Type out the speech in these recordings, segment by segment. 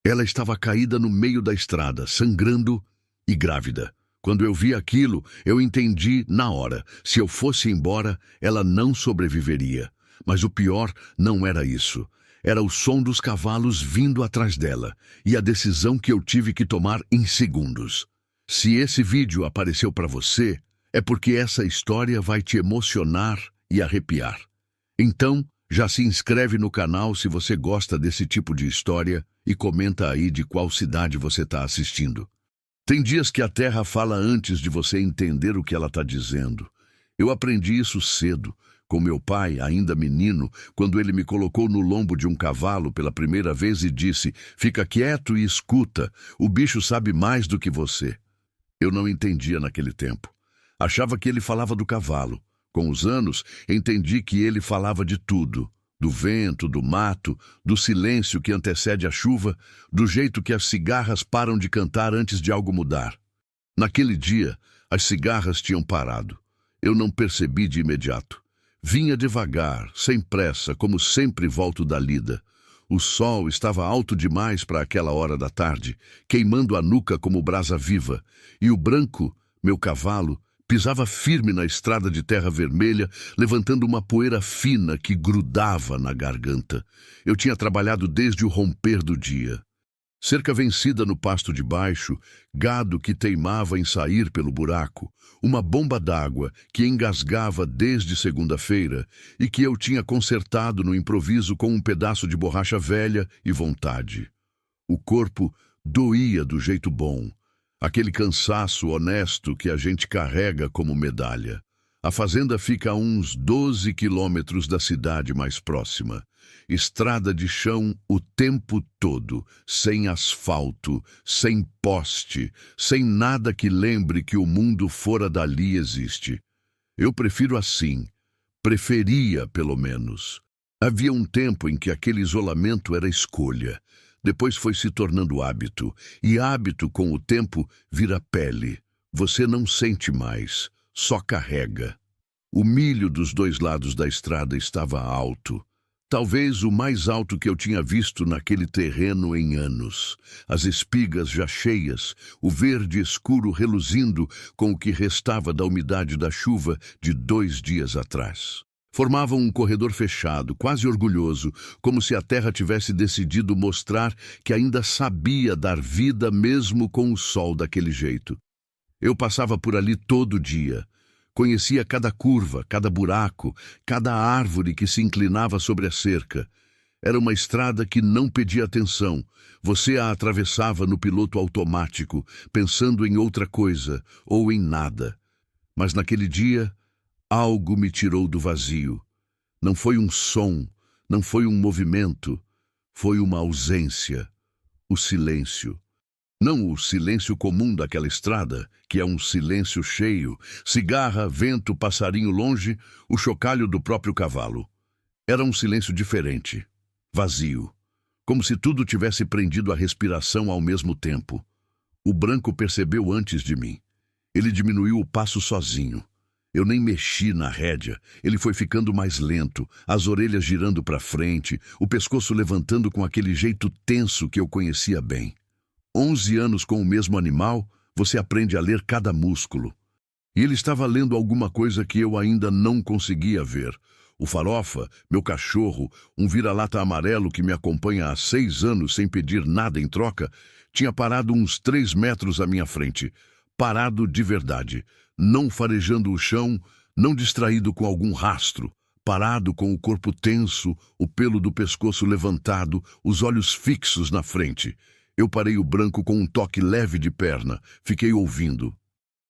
Ela estava caída no meio da estrada, sangrando e grávida. Quando eu vi aquilo, eu entendi na hora. Se eu fosse embora, ela não sobreviveria. Mas o pior não era isso. Era o som dos cavalos vindo atrás dela e a decisão que eu tive que tomar em segundos. Se esse vídeo apareceu para você, é porque essa história vai te emocionar e arrepiar. Então, já se inscreve no canal se você gosta desse tipo de história e comenta aí de qual cidade você está assistindo. Tem dias que a Terra fala antes de você entender o que ela está dizendo. Eu aprendi isso cedo, com meu pai, ainda menino, quando ele me colocou no lombo de um cavalo pela primeira vez e disse: "Fica quieto e escuta, o bicho sabe mais do que você." Eu não entendia naquele tempo. Achava que ele falava do cavalo. Com os anos, entendi que ele falava de tudo. Do vento, do mato, do silêncio que antecede a chuva, do jeito que as cigarras param de cantar antes de algo mudar. Naquele dia, as cigarras tinham parado. Eu não percebi de imediato. Vinha devagar, sem pressa, como sempre volto da lida. O sol estava alto demais para aquela hora da tarde, queimando a nuca como brasa viva, e o branco, meu cavalo, pisava firme na estrada de terra vermelha, levantando uma poeira fina que grudava na garganta. Eu tinha trabalhado desde o romper do dia. Cerca vencida no pasto de baixo, gado que teimava em sair pelo buraco, uma bomba d'água que engasgava desde segunda-feira e que eu tinha consertado no improviso com um pedaço de borracha velha e vontade. O corpo doía do jeito bom. Aquele cansaço honesto que a gente carrega como medalha. A fazenda fica a uns 12 quilômetros da cidade mais próxima. Estrada de chão o tempo todo, sem asfalto, sem poste, sem nada que lembre que o mundo fora dali existe. Eu prefiro assim. Preferia, pelo menos. Havia um tempo em que aquele isolamento era escolha. Depois foi se tornando hábito, e hábito, com o tempo, vira pele. Você não sente mais, só carrega. O milho dos dois lados da estrada estava alto. Talvez o mais alto que eu tinha visto naquele terreno em anos. As espigas já cheias, o verde escuro reluzindo com o que restava da umidade da chuva de 2 dias atrás. Formavam um corredor fechado, quase orgulhoso, como se a terra tivesse decidido mostrar que ainda sabia dar vida mesmo com o sol daquele jeito. Eu passava por ali todo dia. Conhecia cada curva, cada buraco, cada árvore que se inclinava sobre a cerca. Era uma estrada que não pedia atenção. Você a atravessava no piloto automático, pensando em outra coisa ou em nada. Mas naquele dia, algo me tirou do vazio. Não foi um som, não foi um movimento, foi uma ausência, o silêncio. Não o silêncio comum daquela estrada, que é um silêncio cheio, cigarra, vento, passarinho longe, o chocalho do próprio cavalo. Era um silêncio diferente, vazio, como se tudo tivesse prendido a respiração ao mesmo tempo. O branco percebeu antes de mim. Ele diminuiu o passo sozinho. Eu nem mexi na rédea. Ele foi ficando mais lento, as orelhas girando para frente, o pescoço levantando com aquele jeito tenso que eu conhecia bem. 11 anos com o mesmo animal, você aprende a ler cada músculo. E ele estava lendo alguma coisa que eu ainda não conseguia ver. O Farofa, meu cachorro, um vira-lata amarelo que me acompanha há 6 anos sem pedir nada em troca, tinha parado uns 3 metros à minha frente. Parado de verdade, não farejando o chão, não distraído com algum rastro. Parado com o corpo tenso, o pelo do pescoço levantado, os olhos fixos na frente. Eu parei o branco com um toque leve de perna. Fiquei ouvindo.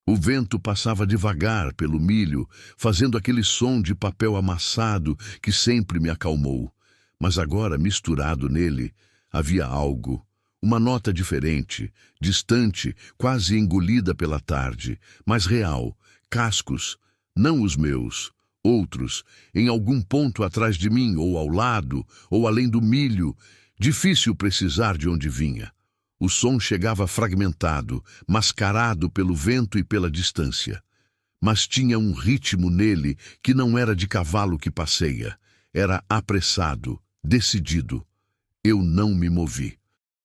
O vento passava devagar pelo milho, fazendo aquele som de papel amassado que sempre me acalmou. Mas agora, misturado nele, havia algo. Uma nota diferente, distante, quase engolida pela tarde, mas real. Cascos, não os meus, outros, em algum ponto atrás de mim, ou ao lado, ou além do milho. Difícil precisar de onde vinha. O som chegava fragmentado, mascarado pelo vento e pela distância. Mas tinha um ritmo nele que não era de cavalo que passeia. Era apressado, decidido. Eu não me movi.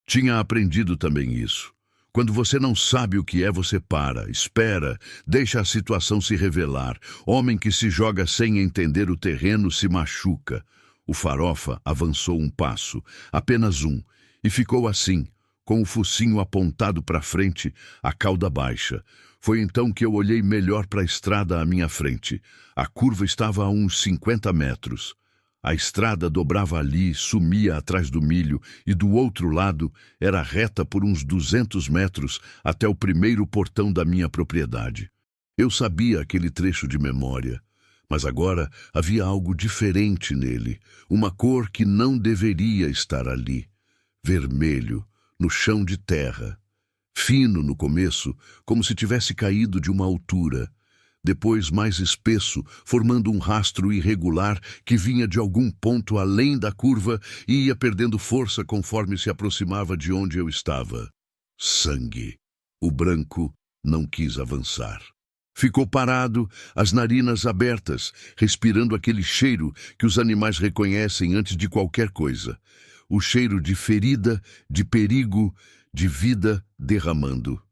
Tinha aprendido também isso. Quando você não sabe o que é, você para, espera, deixa a situação se revelar. Homem que se joga sem entender o terreno se machuca. O Farofa avançou um passo, apenas um, e ficou assim, com o focinho apontado para frente, a cauda baixa. Foi então que eu olhei melhor para a estrada à minha frente. A curva estava a uns 50 metros. A estrada dobrava ali, sumia atrás do milho, e do outro lado era reta por uns 200 metros até o primeiro portão da minha propriedade. Eu sabia aquele trecho de memória, mas agora havia algo diferente nele, uma cor que não deveria estar ali. Vermelho, no chão de terra. Fino no começo, como se tivesse caído de uma altura. Depois mais espesso, formando um rastro irregular que vinha de algum ponto além da curva e ia perdendo força conforme se aproximava de onde eu estava. Sangue. O branco não quis avançar. Ficou parado, as narinas abertas, respirando aquele cheiro que os animais reconhecem antes de qualquer coisa. O cheiro de ferida, de perigo, de vida derramando.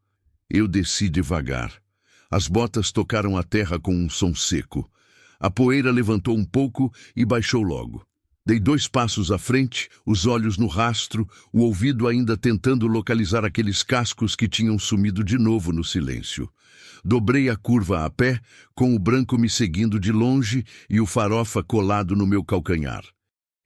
Eu desci devagar. As botas tocaram a terra com um som seco. A poeira levantou um pouco e baixou logo. Dei 2 passos à frente, os olhos no rastro, o ouvido ainda tentando localizar aqueles cascos que tinham sumido de novo no silêncio. Dobrei a curva a pé, com o branco me seguindo de longe e o Farofa colado no meu calcanhar.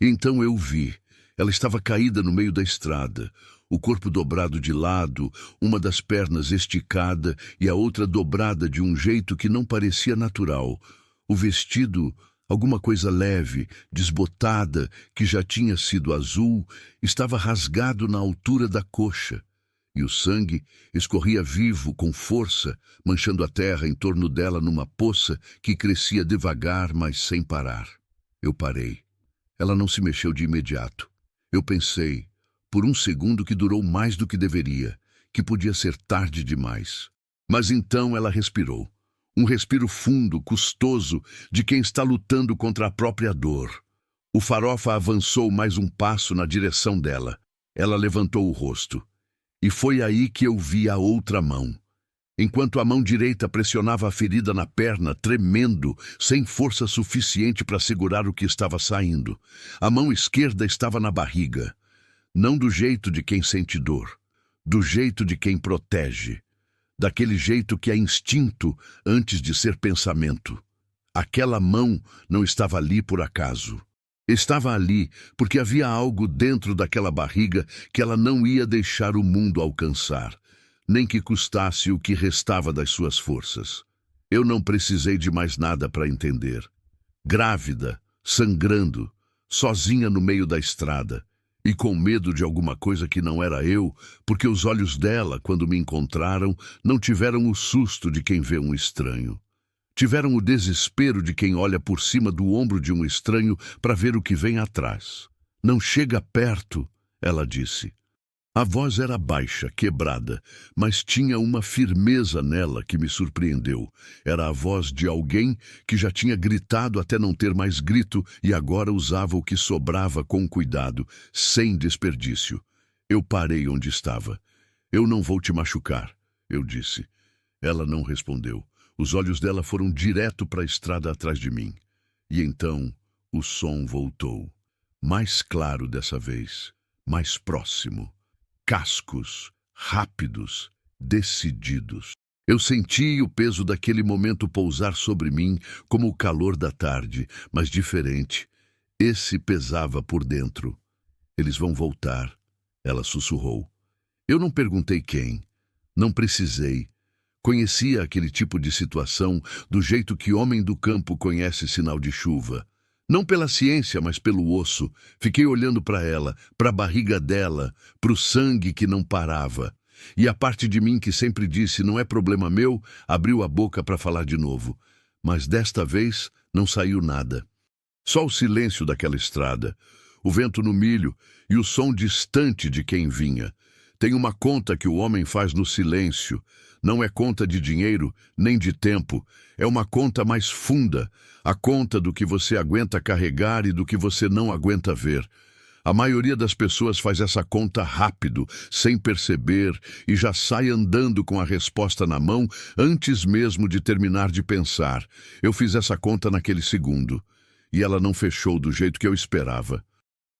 Então eu vi. Ela estava caída no meio da estrada. O corpo dobrado de lado, uma das pernas esticada e a outra dobrada de um jeito que não parecia natural. O vestido, alguma coisa leve, desbotada, que já tinha sido azul, estava rasgado na altura da coxa. E o sangue escorria vivo, com força, manchando a terra em torno dela numa poça que crescia devagar, mas sem parar. Eu parei. Ela não se mexeu de imediato. Eu pensei, por um segundo que durou mais do que deveria, que podia ser tarde demais. Mas então ela respirou. Um respiro fundo, custoso, de quem está lutando contra a própria dor. O Farofa avançou mais um passo na direção dela. Ela levantou o rosto. E foi aí que eu vi a outra mão. Enquanto a mão direita pressionava a ferida na perna, tremendo, sem força suficiente para segurar o que estava saindo. A mão esquerda estava na barriga. Não do jeito de quem sente dor, do jeito de quem protege. Daquele jeito que é instinto antes de ser pensamento. Aquela mão não estava ali por acaso. Estava ali porque havia algo dentro daquela barriga que ela não ia deixar o mundo alcançar, nem que custasse o que restava das suas forças. Eu não precisei de mais nada para entender. Grávida, sangrando, sozinha no meio da estrada, e com medo de alguma coisa que não era eu, porque os olhos dela, quando me encontraram, não tiveram o susto de quem vê um estranho. Tiveram o desespero de quem olha por cima do ombro de um estranho para ver o que vem atrás. Não chega perto, ela disse. A voz era baixa, quebrada, mas tinha uma firmeza nela que me surpreendeu. Era a voz de alguém que já tinha gritado até não ter mais grito e agora usava o que sobrava com cuidado, sem desperdício. Eu parei onde estava. Eu não vou te machucar, eu disse. Ela não respondeu. Os olhos dela foram direto para a estrada atrás de mim. E então o som voltou. Mais claro dessa vez, mais próximo. Cascos, rápidos, decididos. Eu senti o peso daquele momento pousar sobre mim como o calor da tarde, mas diferente. Esse pesava por dentro. Eles vão voltar, ela sussurrou. Eu não perguntei quem. Não precisei. Conhecia aquele tipo de situação do jeito que homem do campo conhece sinal de chuva. Não pela ciência, mas pelo osso. Fiquei olhando para ela, para a barriga dela, para o sangue que não parava. E a parte de mim que sempre disse não é problema meu, abriu a boca para falar de novo. Mas desta vez não saiu nada. Só o silêncio daquela estrada, o vento no milho e o som distante de quem vinha. Tem uma conta que o homem faz no silêncio. Não é conta de dinheiro, nem de tempo. É uma conta mais funda, a conta do que você aguenta carregar e do que você não aguenta ver. A maioria das pessoas faz essa conta rápido, sem perceber, e já sai andando com a resposta na mão antes mesmo de terminar de pensar. Eu fiz essa conta naquele segundo, e ela não fechou do jeito que eu esperava.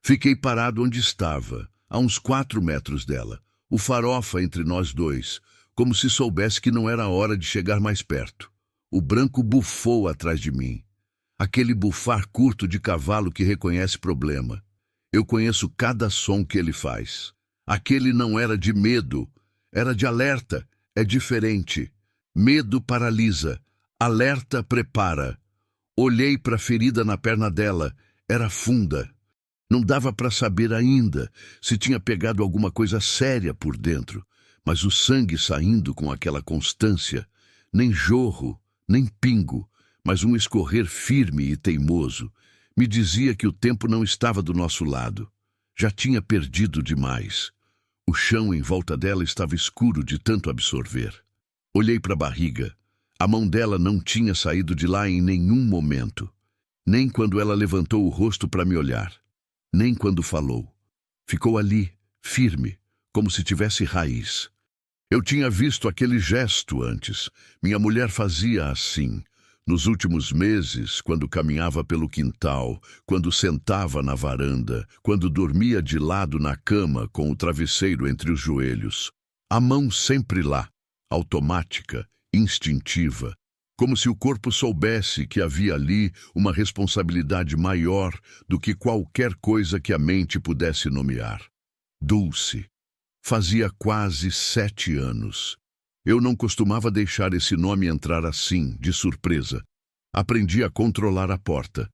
Fiquei parado onde estava, a uns 4 metros dela, o farofa entre nós dois, como se soubesse que não era hora de chegar mais perto. O branco bufou atrás de mim. Aquele bufar curto de cavalo que reconhece problema. Eu conheço cada som que ele faz. Aquele não era de medo, era de alerta. É diferente. Medo paralisa, alerta prepara. Olhei para a ferida na perna dela, era funda. Não dava para saber ainda se tinha pegado alguma coisa séria por dentro, mas o sangue saindo com aquela constância, nem jorro, nem pingo, mas um escorrer firme e teimoso, me dizia que o tempo não estava do nosso lado. Já tinha perdido demais. O chão em volta dela estava escuro de tanto absorver. Olhei para a barriga. A mão dela não tinha saído de lá em nenhum momento. Nem quando ela levantou o rosto para me olhar. Nem quando falou. Ficou ali, firme, como se tivesse raiz. Eu tinha visto aquele gesto antes. Minha mulher fazia assim. Nos últimos meses, quando caminhava pelo quintal, quando sentava na varanda, quando dormia de lado na cama com o travesseiro entre os joelhos. A mão sempre lá, automática, instintiva, como se o corpo soubesse que havia ali uma responsabilidade maior do que qualquer coisa que a mente pudesse nomear. Dulce. Fazia quase 7 anos. Eu não costumava deixar esse nome entrar assim, de surpresa. Aprendi a controlar a porta.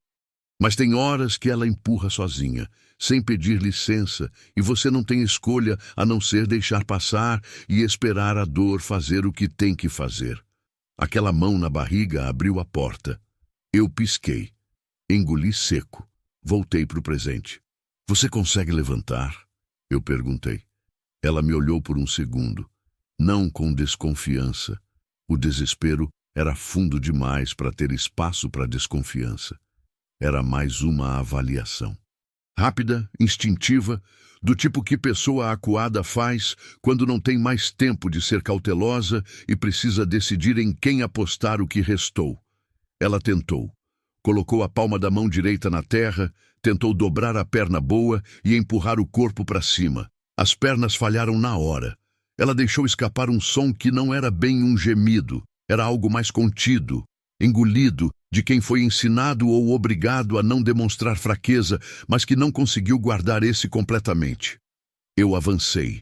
Mas tem horas que ela empurra sozinha, sem pedir licença, e você não tem escolha a não ser deixar passar e esperar a dor fazer o que tem que fazer. Aquela mão na barriga abriu a porta. Eu pisquei. Engoli seco. Voltei para o presente. Você consegue levantar? Eu perguntei. Ela me olhou por um segundo. Não com desconfiança. O desespero era fundo demais para ter espaço para desconfiança. Era mais uma avaliação. Rápida, instintiva, do tipo que pessoa acuada faz quando não tem mais tempo de ser cautelosa e precisa decidir em quem apostar o que restou. Ela tentou. Colocou a palma da mão direita na terra, tentou dobrar a perna boa e empurrar o corpo para cima. As pernas falharam na hora. Ela deixou escapar um som que não era bem um gemido, era algo mais contido, engolido, de quem foi ensinado ou obrigado a não demonstrar fraqueza, mas que não conseguiu guardar esse completamente. Eu avancei.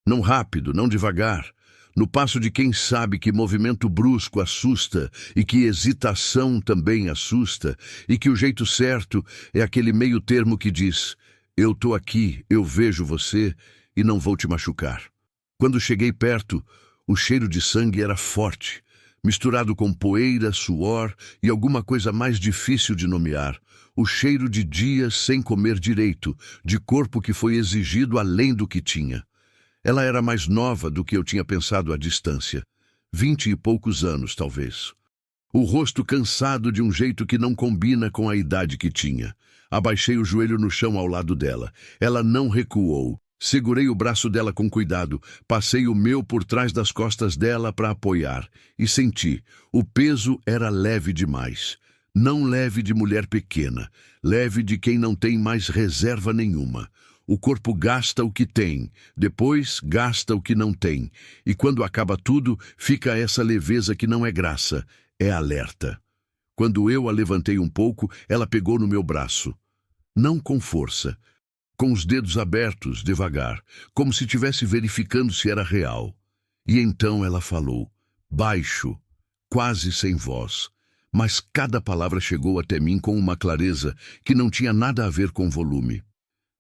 Não rápido, não devagar, no passo de quem sabe que movimento brusco assusta e que hesitação também assusta, e que o jeito certo é aquele meio termo que diz: eu tô aqui, eu vejo você e não vou te machucar. Quando cheguei perto, o cheiro de sangue era forte, misturado com poeira, suor e alguma coisa mais difícil de nomear. O cheiro de dias sem comer direito, de corpo que foi exigido além do que tinha. Ela era mais nova do que eu tinha pensado à distância. 20 e poucos anos, talvez. O rosto cansado de um jeito que não combina com a idade que tinha. Abaixei o joelho no chão ao lado dela. Ela não recuou. Segurei o braço dela com cuidado, passei o meu por trás das costas dela para apoiar, e senti, o peso era leve demais. Não leve de mulher pequena, leve de quem não tem mais reserva nenhuma. O corpo gasta o que tem, depois gasta o que não tem, e quando acaba tudo, fica essa leveza que não é graça, é alerta. Quando eu a levantei um pouco, ela pegou no meu braço. Não com força, com os dedos abertos, devagar, como se estivesse verificando se era real. E então ela falou, baixo, quase sem voz, mas cada palavra chegou até mim com uma clareza que não tinha nada a ver com volume.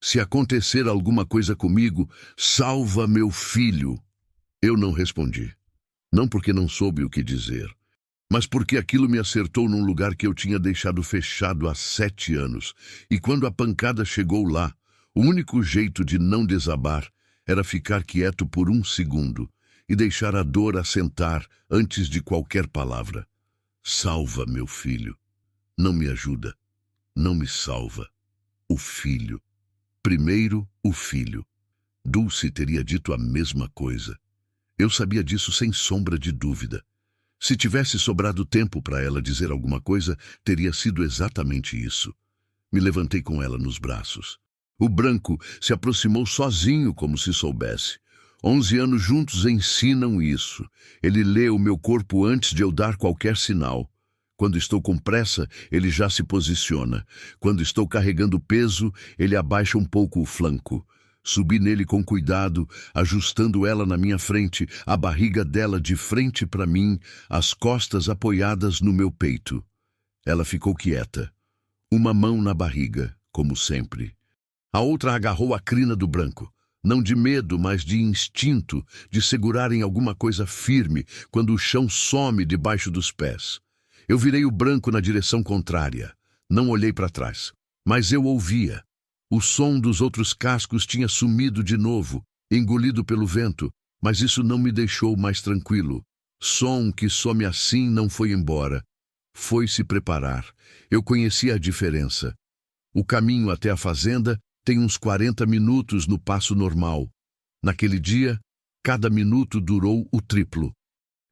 Se acontecer alguma coisa comigo, salva meu filho. Eu não respondi. Não porque não soube o que dizer, mas porque aquilo me acertou num lugar que eu tinha deixado fechado há 7 anos. E quando a pancada chegou lá, o único jeito de não desabar era ficar quieto por um segundo e deixar a dor assentar antes de qualquer palavra. Salva, meu filho. Não me ajuda. Não me salva. O filho. Primeiro, o filho. Dulce teria dito a mesma coisa. Eu sabia disso sem sombra de dúvida. Se tivesse sobrado tempo para ela dizer alguma coisa, teria sido exatamente isso. Me levantei com ela nos braços. O branco se aproximou sozinho, como se soubesse. 11 anos juntos ensinam isso. Ele lê o meu corpo antes de eu dar qualquer sinal. Quando estou com pressa, ele já se posiciona. Quando estou carregando peso, ele abaixa um pouco o flanco. Subi nele com cuidado, ajustando ela na minha frente, a barriga dela de frente para mim, as costas apoiadas no meu peito. Ela ficou quieta. Uma mão na barriga, como sempre. A outra agarrou a crina do branco. Não de medo, mas de instinto, de segurar em alguma coisa firme, quando o chão some debaixo dos pés. Eu virei o branco na direção contrária. Não olhei para trás. Mas eu ouvia. O som dos outros cascos tinha sumido de novo, engolido pelo vento, mas isso não me deixou mais tranquilo. Som que some assim não foi embora. Foi se preparar. Eu conhecia a diferença. O caminho até a fazenda tem uns 40 minutos no passo normal. Naquele dia, cada minuto durou o triplo.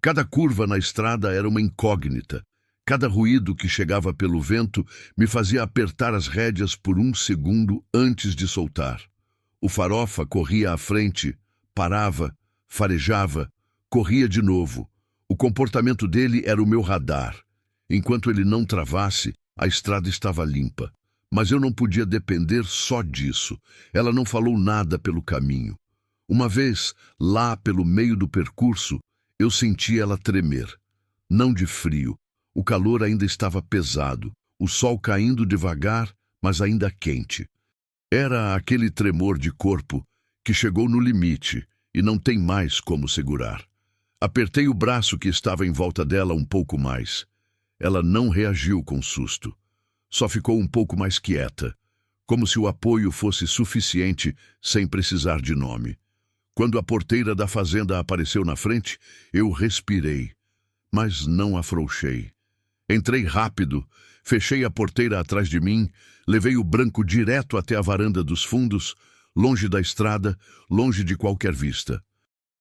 Cada curva na estrada era uma incógnita. Cada ruído que chegava pelo vento me fazia apertar as rédeas por um segundo antes de soltar. O farofa corria à frente, parava, farejava, corria de novo. O comportamento dele era o meu radar. Enquanto ele não travasse, a estrada estava limpa. Mas eu não podia depender só disso. Ela não falou nada pelo caminho. Uma vez, lá pelo meio do percurso, eu senti ela tremer. Não de frio. O calor ainda estava pesado, o sol caindo devagar, mas ainda quente. Era aquele tremor de corpo que chegou no limite e não tem mais como segurar. Apertei o braço que estava em volta dela um pouco mais. Ela não reagiu com susto. Só ficou um pouco mais quieta, como se o apoio fosse suficiente sem precisar de nome. Quando a porteira da fazenda apareceu na frente, eu respirei, mas não afrouxei. Entrei rápido, fechei a porteira atrás de mim, levei o branco direto até a varanda dos fundos, longe da estrada, longe de qualquer vista.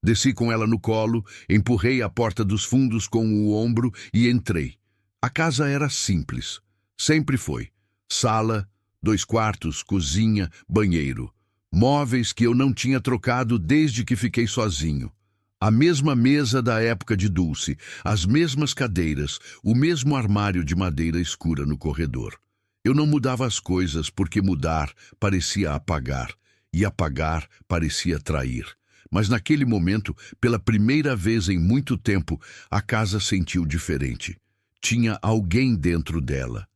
Desci com ela no colo, empurrei a porta dos fundos com o ombro e entrei. A casa era simples. Sempre foi. Sala, 2 quartos, cozinha, banheiro. Móveis que eu não tinha trocado desde que fiquei sozinho. A mesma mesa da época de Dulce, as mesmas cadeiras, o mesmo armário de madeira escura no corredor. Eu não mudava as coisas porque mudar parecia apagar, e apagar parecia trair. Mas naquele momento, pela primeira vez em muito tempo, a casa sentiu diferente. Tinha alguém dentro dela.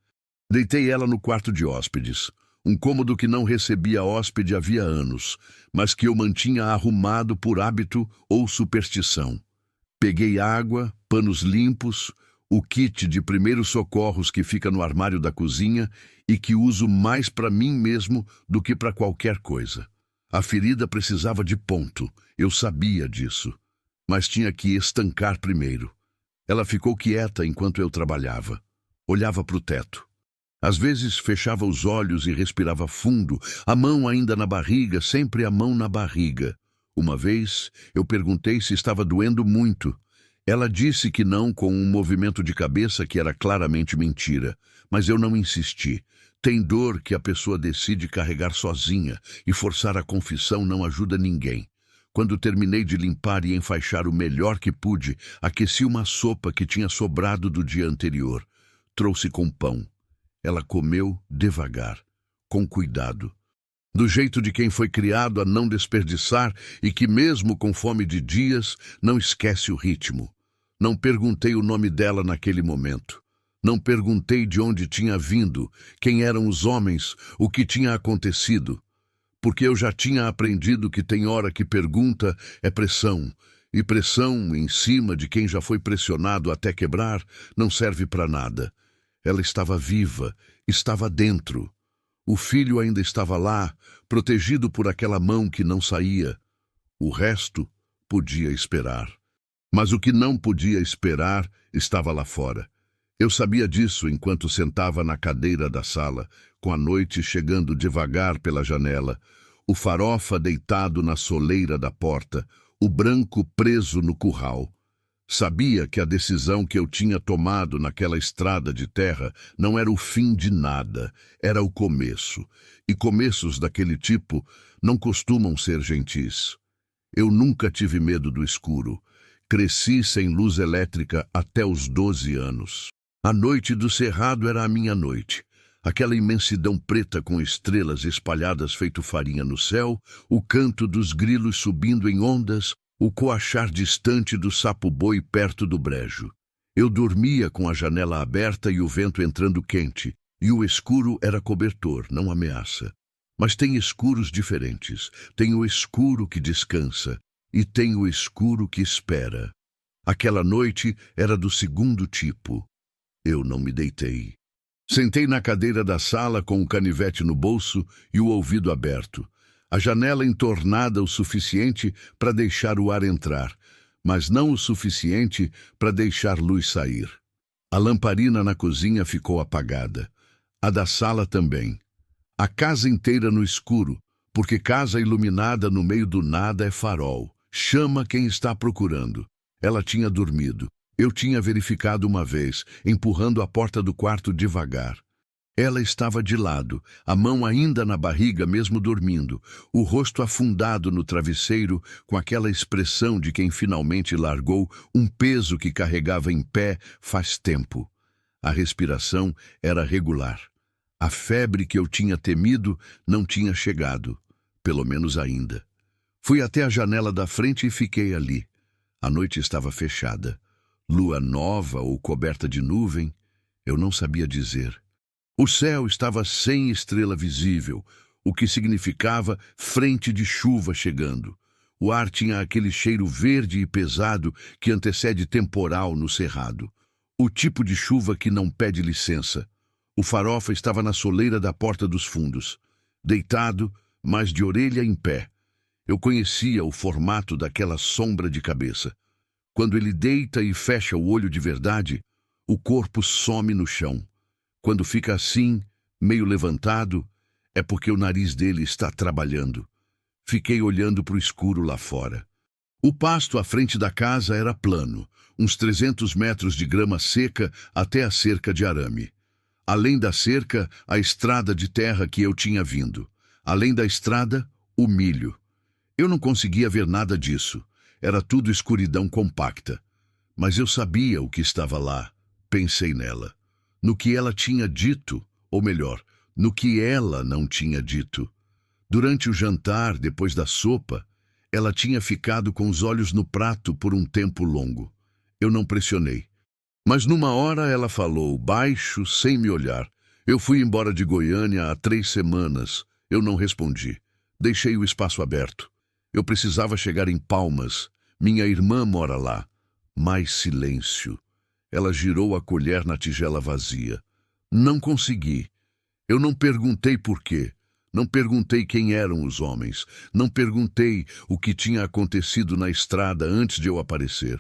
Deitei ela no quarto de hóspedes. Um cômodo que não recebia hóspede havia anos, mas que eu mantinha arrumado por hábito ou superstição. Peguei água, panos limpos, o kit de primeiros socorros que fica no armário da cozinha e que uso mais para mim mesmo do que para qualquer coisa. A ferida precisava de ponto, eu sabia disso, mas tinha que estancar primeiro. Ela ficou quieta enquanto eu trabalhava. Olhava para o teto. Às vezes fechava os olhos e respirava fundo, a mão ainda na barriga, sempre a mão na barriga. Uma vez, eu perguntei se estava doendo muito. Ela disse que não com um movimento de cabeça que era claramente mentira, mas eu não insisti. Tem dor que a pessoa decide carregar sozinha, e forçar a confissão não ajuda ninguém. Quando terminei de limpar e enfaixar o melhor que pude, aqueci uma sopa que tinha sobrado do dia anterior. Trouxe com pão. Ela comeu devagar, com cuidado. Do jeito de quem foi criado a não desperdiçar e que, mesmo com fome de dias, não esquece o ritmo. Não perguntei o nome dela naquele momento. Não perguntei de onde tinha vindo, quem eram os homens, o que tinha acontecido. Porque eu já tinha aprendido que tem hora que pergunta é pressão, e pressão em cima de quem já foi pressionado até quebrar não serve para nada. Ela estava viva, estava dentro. O filho ainda estava lá, protegido por aquela mão que não saía. O resto podia esperar. Mas o que não podia esperar estava lá fora. Eu sabia disso enquanto sentava na cadeira da sala, com a noite chegando devagar pela janela, o Farofa deitado na soleira da porta, o Branco preso no curral. Sabia que a decisão que eu tinha tomado naquela estrada de terra não era o fim de nada, era o começo. E começos daquele tipo não costumam ser gentis. Eu nunca tive medo do escuro. Cresci sem luz elétrica até os 12 anos. A noite do cerrado era a minha noite. Aquela imensidão preta com estrelas espalhadas feito farinha no céu, o canto dos grilos subindo em ondas, o coachar distante do sapo-boi perto do brejo. Eu dormia com a janela aberta e o vento entrando quente, e o escuro era cobertor, não ameaça. Mas tem escuros diferentes. Tem o escuro que descansa e tem o escuro que espera. Aquela noite era do segundo tipo. Eu não me deitei. Sentei na cadeira da sala com o canivete no bolso e o ouvido aberto. A janela entornada o suficiente para deixar o ar entrar, mas não o suficiente para deixar luz sair. A lamparina na cozinha ficou apagada. A da sala também. A casa inteira no escuro, porque casa iluminada no meio do nada é farol. Chama quem está procurando. Ela tinha dormido. Eu tinha verificado uma vez, empurrando a porta do quarto devagar. Ela estava de lado, a mão ainda na barriga mesmo dormindo, o rosto afundado no travesseiro com aquela expressão de quem finalmente largou um peso que carregava em pé faz tempo. A respiração era regular. A febre que eu tinha temido não tinha chegado, pelo menos ainda. Fui até a janela da frente e fiquei ali. A noite estava fechada. Lua nova ou coberta de nuvem, eu não sabia dizer. O céu estava sem estrela visível, o que significava frente de chuva chegando. O ar tinha aquele cheiro verde e pesado que antecede temporal no cerrado. O tipo de chuva que não pede licença. O Farofa estava na soleira da porta dos fundos, deitado, mas de orelha em pé. Eu conhecia o formato daquela sombra de cabeça. Quando ele deita e fecha o olho de verdade, o corpo some no chão. Quando fica assim, meio levantado, é porque o nariz dele está trabalhando. Fiquei olhando para o escuro lá fora. O pasto à frente da casa era plano, uns 300 metros de grama seca até a cerca de arame. Além da cerca, a estrada de terra que eu tinha vindo. Além da estrada, o milho. Eu não conseguia ver nada disso. Era tudo escuridão compacta. Mas eu sabia o que estava lá. Pensei nela. No que ela tinha dito, ou melhor, no que ela não tinha dito. Durante o jantar, depois da sopa, ela tinha ficado com os olhos no prato por um tempo longo. Eu não pressionei. Mas numa hora ela falou, baixo, sem me olhar. Eu fui embora de Goiânia há 3 semanas. Eu não respondi. Deixei o espaço aberto. Eu precisava chegar em Palmas. Minha irmã mora lá. Mais silêncio. Ela girou a colher na tigela vazia. Não consegui. Eu não perguntei por quê. Não perguntei quem eram os homens. Não perguntei o que tinha acontecido na estrada antes de eu aparecer.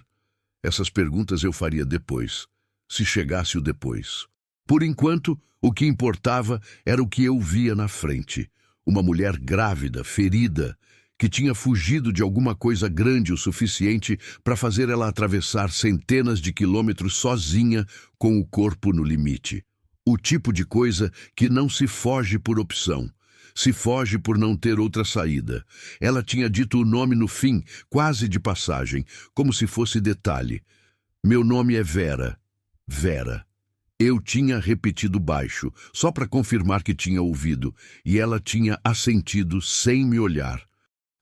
Essas perguntas eu faria depois, se chegasse o depois. Por enquanto, o que importava era o que eu via na frente. Uma mulher grávida, ferida, que tinha fugido de alguma coisa grande o suficiente para fazer ela atravessar centenas de quilômetros sozinha com o corpo no limite. O tipo de coisa que não se foge por opção. Se foge por não ter outra saída. Ela tinha dito o nome no fim, quase de passagem, como se fosse detalhe. Meu nome é Vera. Vera. Eu tinha repetido baixo, só para confirmar que tinha ouvido, e ela tinha assentido sem me olhar.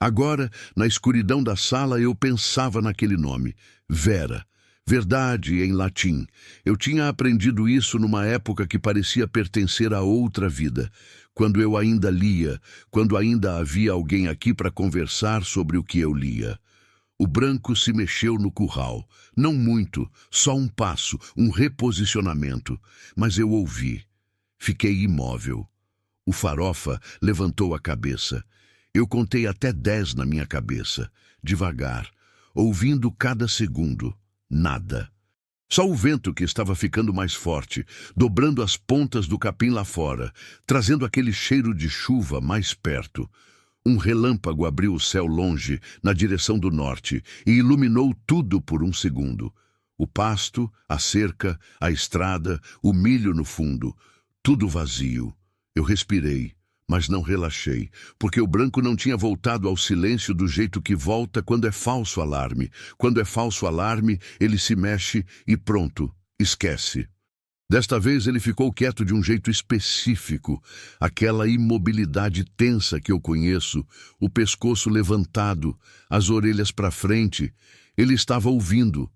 Agora, na escuridão da sala, eu pensava naquele nome. Vera. Verdade em latim. Eu tinha aprendido isso numa época que parecia pertencer a outra vida. Quando eu ainda lia, quando ainda havia alguém aqui para conversar sobre o que eu lia. O Branco se mexeu no curral. Não muito, só um passo, um reposicionamento. Mas eu ouvi. Fiquei imóvel. O Farofa levantou a cabeça. Eu contei até 10 na minha cabeça, devagar, ouvindo cada segundo. Nada. Só o vento que estava ficando mais forte, dobrando as pontas do capim lá fora, trazendo aquele cheiro de chuva mais perto. Um relâmpago abriu o céu longe, na direção do norte, e iluminou tudo por um segundo. O pasto, a cerca, a estrada, o milho no fundo, tudo vazio. Eu respirei, mas não relaxei, porque o branco não tinha voltado ao silêncio do jeito que volta quando é falso alarme. Quando é falso alarme, ele se mexe e pronto, esquece. Desta vez ele ficou quieto de um jeito específico, aquela imobilidade tensa que eu conheço, o pescoço levantado, as orelhas para frente. Ele estava ouvindo.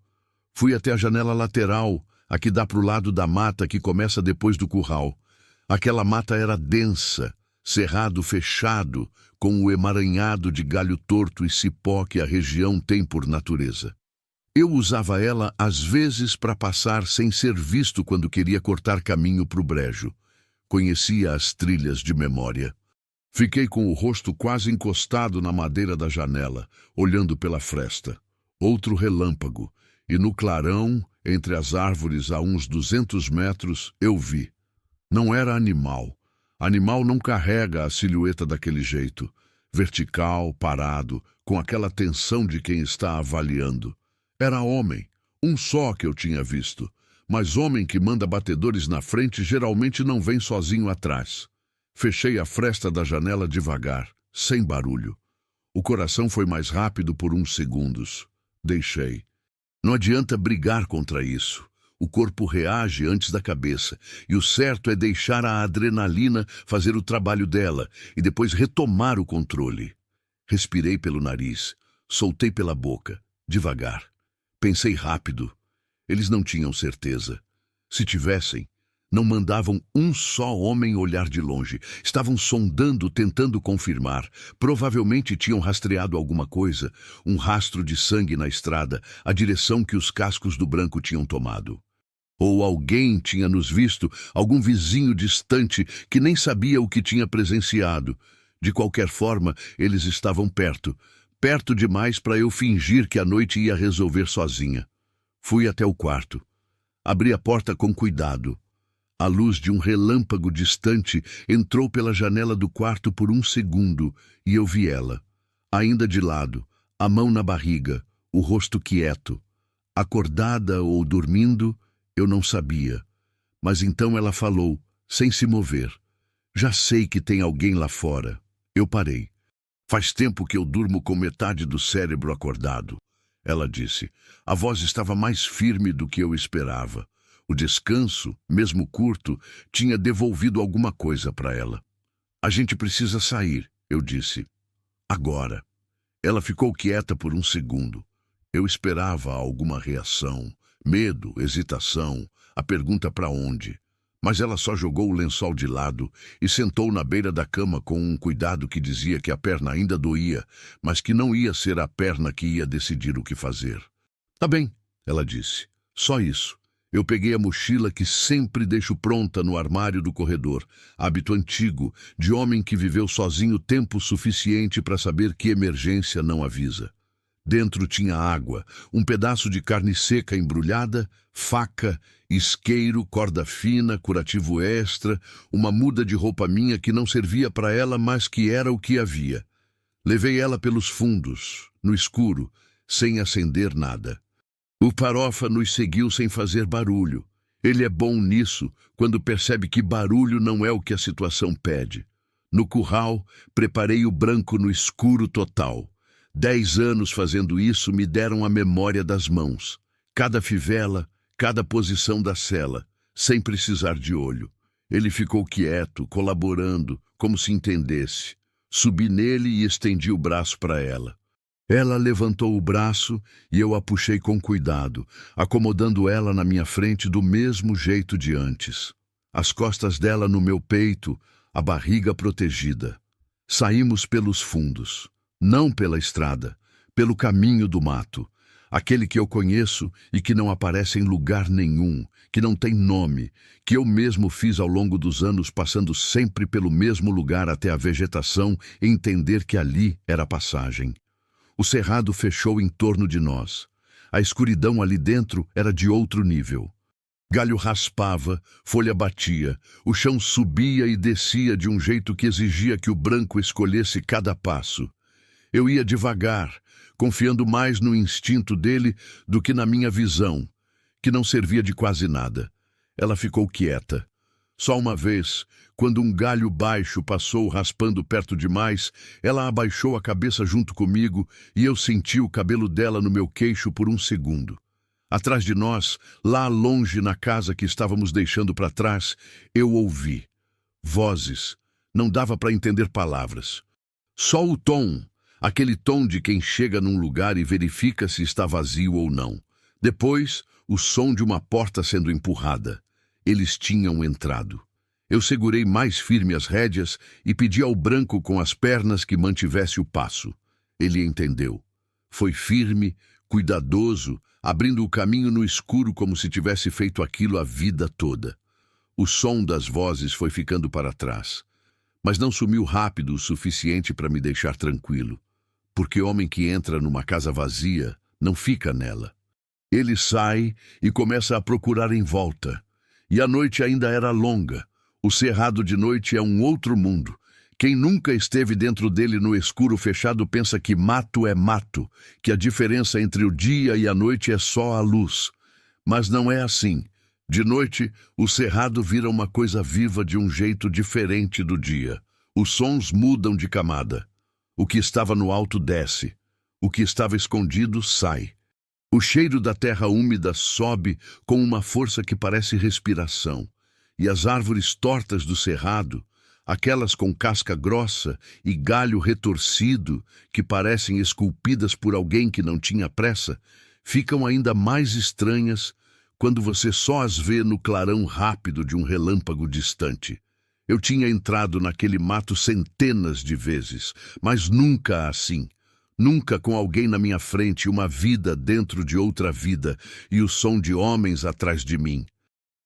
Fui até a janela lateral, a que dá para o lado da mata que começa depois do curral. Aquela mata era densa, cerrado fechado, com o emaranhado de galho torto e cipó que a região tem por natureza. Eu usava ela às vezes para passar sem ser visto quando queria cortar caminho para o brejo. Conhecia as trilhas de memória. Fiquei com o rosto quase encostado na madeira da janela, olhando pela fresta. Outro relâmpago, e no clarão, entre as árvores a uns 200 metros, eu vi. Não era animal. Animal não carrega a silhueta daquele jeito, vertical, parado, com aquela tensão de quem está avaliando. Era homem, um só que eu tinha visto, mas homem que manda batedores na frente geralmente não vem sozinho atrás. Fechei a fresta da janela devagar, sem barulho. O coração foi mais rápido por uns segundos. Deixei. Não adianta brigar contra isso. O corpo reage antes da cabeça, e o certo é deixar a adrenalina fazer o trabalho dela e depois retomar o controle. Respirei pelo nariz, soltei pela boca, devagar. Pensei rápido. Eles não tinham certeza. Se tivessem, não mandavam um só homem olhar de longe. Estavam sondando, tentando confirmar. Provavelmente tinham rastreado alguma coisa, um rastro de sangue na estrada, a direção que os cascos do branco tinham tomado. Ou alguém tinha nos visto, algum vizinho distante que nem sabia o que tinha presenciado. De qualquer forma, eles estavam perto. Perto demais para eu fingir que a noite ia resolver sozinha. Fui até o quarto. Abri a porta com cuidado. A luz de um relâmpago distante entrou pela janela do quarto por um segundo e eu vi ela. Ainda de lado, a mão na barriga, o rosto quieto. Acordada ou dormindo, eu não sabia. Mas então ela falou, sem se mover. Já sei que tem alguém lá fora. Eu parei. Faz tempo que eu durmo com metade do cérebro acordado, ela disse. A voz estava mais firme do que eu esperava. O descanso, mesmo curto, tinha devolvido alguma coisa para ela. A gente precisa sair, eu disse. Agora. Ela ficou quieta por um segundo. Eu esperava alguma reação, medo, hesitação, a pergunta para onde. Mas ela só jogou o lençol de lado e sentou na beira da cama com um cuidado que dizia que a perna ainda doía, mas que não ia ser a perna que ia decidir o que fazer. Tá bem, ela disse. Só isso. Eu peguei a mochila que sempre deixo pronta no armário do corredor, hábito antigo, de homem que viveu sozinho tempo suficiente para saber que emergência não avisa. Dentro tinha água, um pedaço de carne seca embrulhada, faca, isqueiro, corda fina, curativo extra, uma muda de roupa minha que não servia para ela, mas que era o que havia. Levei ela pelos fundos, no escuro, sem acender nada. O Farofa nos seguiu sem fazer barulho. Ele é bom nisso, quando percebe que barulho não é o que a situação pede. No curral, preparei o branco no escuro total. 10 anos fazendo isso me deram a memória das mãos. Cada fivela, cada posição da cela, sem precisar de olho. Ele ficou quieto, colaborando, como se entendesse. Subi nele e estendi o braço para ela. Ela levantou o braço e eu a puxei com cuidado, acomodando ela na minha frente do mesmo jeito de antes. As costas dela no meu peito, a barriga protegida. Saímos pelos fundos, não pela estrada, pelo caminho do mato, aquele que eu conheço e que não aparece em lugar nenhum, que não tem nome, que eu mesmo fiz ao longo dos anos, passando sempre pelo mesmo lugar até a vegetação entender que ali era passagem. O cerrado fechou em torno de nós. A escuridão ali dentro era de outro nível. Galho raspava, folha batia, o chão subia e descia de um jeito que exigia que o branco escolhesse cada passo. Eu ia devagar, confiando mais no instinto dele do que na minha visão, que não servia de quase nada. Ela ficou quieta. Só uma vez, quando um galho baixo passou raspando perto demais, ela abaixou a cabeça junto comigo e eu senti o cabelo dela no meu queixo por um segundo. Atrás de nós, lá longe na casa que estávamos deixando para trás, eu ouvi vozes. Não dava para entender palavras. Só o tom, aquele tom de quem chega num lugar e verifica se está vazio ou não. Depois, o som de uma porta sendo empurrada. Eles tinham entrado. Eu segurei mais firme as rédeas e pedi ao branco com as pernas que mantivesse o passo. Ele entendeu. Foi firme, cuidadoso, abrindo o caminho no escuro como se tivesse feito aquilo a vida toda. O som das vozes foi ficando para trás, mas não sumiu rápido o suficiente para me deixar tranquilo, porque homem que entra numa casa vazia não fica nela. Ele sai e começa a procurar em volta. E a noite ainda era longa. O cerrado de noite é um outro mundo. Quem nunca esteve dentro dele no escuro fechado pensa que mato é mato, que a diferença entre o dia e a noite é só a luz. Mas não é assim. De noite, o cerrado vira uma coisa viva de um jeito diferente do dia. Os sons mudam de camada. O que estava no alto desce. O que estava escondido sai. O cheiro da terra úmida sobe com uma força que parece respiração. E as árvores tortas do cerrado, aquelas com casca grossa e galho retorcido, que parecem esculpidas por alguém que não tinha pressa, ficam ainda mais estranhas quando você só as vê no clarão rápido de um relâmpago distante. Eu tinha entrado naquele mato centenas de vezes, mas nunca assim. Nunca com alguém na minha frente, uma vida dentro de outra vida e o som de homens atrás de mim.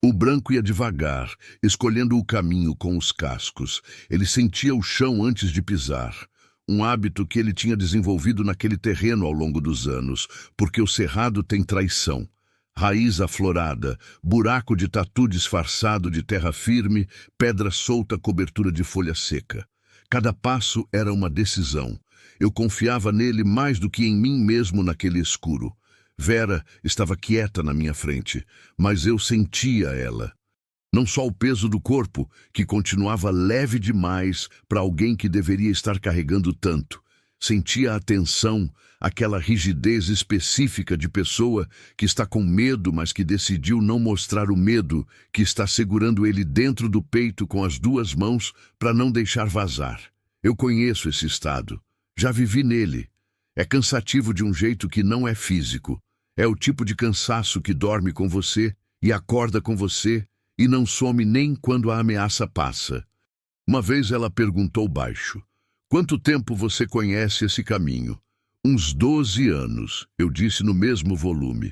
O branco ia devagar, escolhendo o caminho com os cascos. Ele sentia o chão antes de pisar. Um hábito que ele tinha desenvolvido naquele terreno ao longo dos anos, porque o cerrado tem traição. Raiz aflorada, buraco de tatu disfarçado de terra firme, pedra solta, cobertura de folha seca. Cada passo era uma decisão. Eu confiava nele mais do que em mim mesmo naquele escuro. Vera estava quieta na minha frente, mas eu sentia ela. Não só o peso do corpo, que continuava leve demais para alguém que deveria estar carregando tanto. Sentia a tensão, aquela rigidez específica de pessoa que está com medo, mas que decidiu não mostrar o medo, que está segurando ele dentro do peito com as duas mãos para não deixar vazar. Eu conheço esse estado. Já vivi nele. É cansativo de um jeito que não é físico. É o tipo de cansaço que dorme com você e acorda com você e não some nem quando a ameaça passa. Uma vez ela perguntou baixo: "Quanto tempo você conhece esse caminho?" "Uns 12 anos", eu disse no mesmo volume.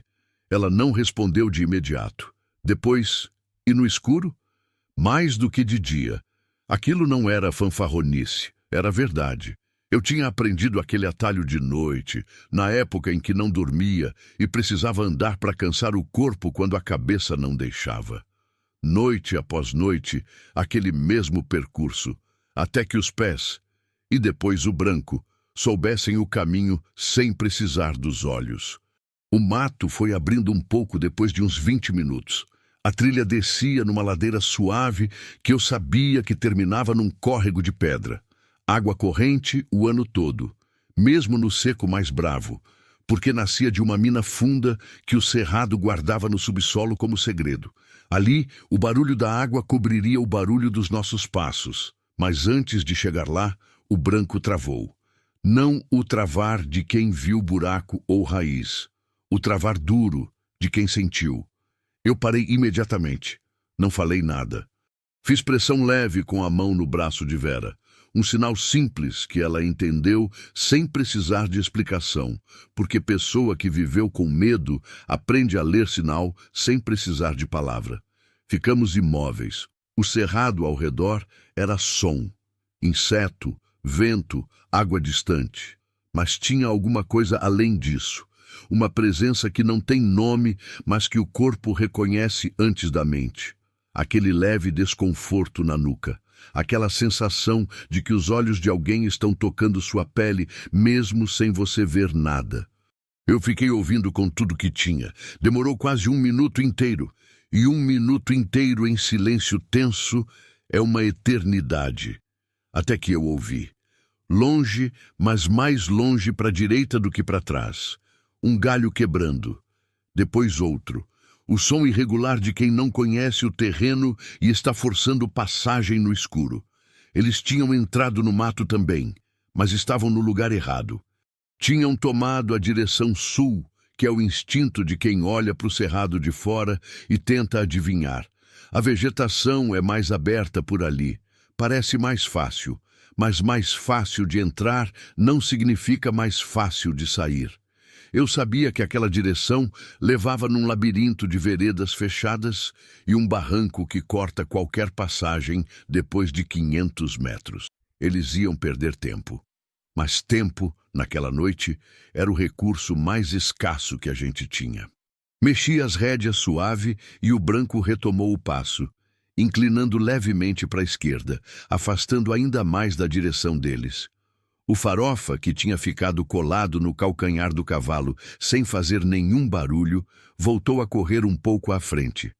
Ela não respondeu de imediato. Depois, "E no escuro?" "Mais do que de dia." Aquilo não era fanfarronice, era verdade. Eu tinha aprendido aquele atalho de noite, na época em que não dormia e precisava andar para cansar o corpo quando a cabeça não deixava. Noite após noite, aquele mesmo percurso, até que os pés, e depois o branco, soubessem o caminho sem precisar dos olhos. O mato foi abrindo um pouco depois de uns 20 minutos. A trilha descia numa ladeira suave que eu sabia que terminava num córrego de pedra. Água corrente o ano todo, mesmo no seco mais bravo, porque nascia de uma mina funda que o cerrado guardava no subsolo como segredo. Ali, o barulho da água cobriria o barulho dos nossos passos, mas antes de chegar lá, o branco travou. Não o travar de quem viu buraco ou raiz, o travar duro de quem sentiu. Eu parei imediatamente, não falei nada. Fiz pressão leve com a mão no braço de Vera. Um sinal simples que ela entendeu sem precisar de explicação, porque pessoa que viveu com medo aprende a ler sinal sem precisar de palavra. Ficamos imóveis. O cerrado ao redor era som, inseto, vento, água distante. Mas tinha alguma coisa além disso. uma presença que não tem nome, mas que o corpo reconhece antes da mente. Aquele leve desconforto na nuca, aquela sensação de que os olhos de alguém estão tocando sua pele, mesmo sem você ver nada. Eu fiquei ouvindo com tudo que tinha. Demorou quase 1 minuto inteiro. E 1 minuto inteiro em silêncio tenso é uma eternidade. Até que eu ouvi. Longe, mas mais longe para a direita do que para trás. Um galho quebrando. Depois outro. O som irregular de quem não conhece o terreno e está forçando passagem no escuro. Eles tinham entrado no mato também, mas estavam no lugar errado. Tinham tomado a direção sul, que é o instinto de quem olha para o cerrado de fora e tenta adivinhar. A vegetação é mais aberta por ali. Parece mais fácil, mas mais fácil de entrar não significa mais fácil de sair. Eu sabia que aquela direção levava num labirinto de veredas fechadas e um barranco que corta qualquer passagem depois de 500 metros. Eles iam perder tempo. Mas tempo, naquela noite, era o recurso mais escasso que a gente tinha. Mexi as rédeas suave e o branco retomou o passo, inclinando levemente para a esquerda, afastando ainda mais da direção deles. O Farofa, que tinha ficado colado no calcanhar do cavalo sem fazer nenhum barulho, voltou a correr um pouco à frente.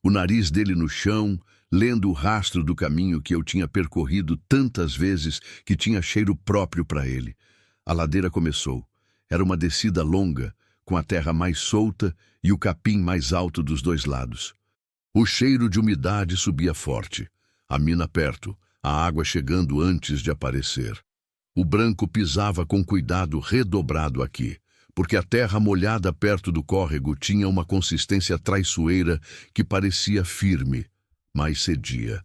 O nariz dele no chão, lendo o rastro do caminho que eu tinha percorrido tantas vezes que tinha cheiro próprio para ele. A ladeira começou. Era uma descida longa, com a terra mais solta e o capim mais alto dos dois lados. O cheiro de umidade subia forte. A mina perto, a água chegando antes de aparecer. O branco pisava com cuidado redobrado aqui, porque a terra molhada perto do córrego tinha uma consistência traiçoeira que parecia firme, mas cedia.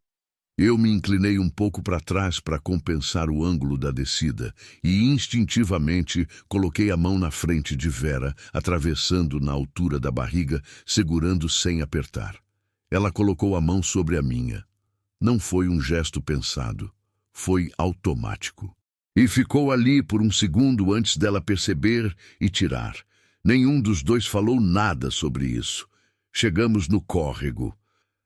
Eu me inclinei um pouco para trás para compensar o ângulo da descida e instintivamente coloquei a mão na frente de Vera, atravessando na altura da barriga, segurando sem apertar. Ela colocou a mão sobre a minha. Não foi um gesto pensado, foi automático. E ficou ali por um segundo antes dela perceber e tirar. Nenhum dos dois falou nada sobre isso. Chegamos no córrego.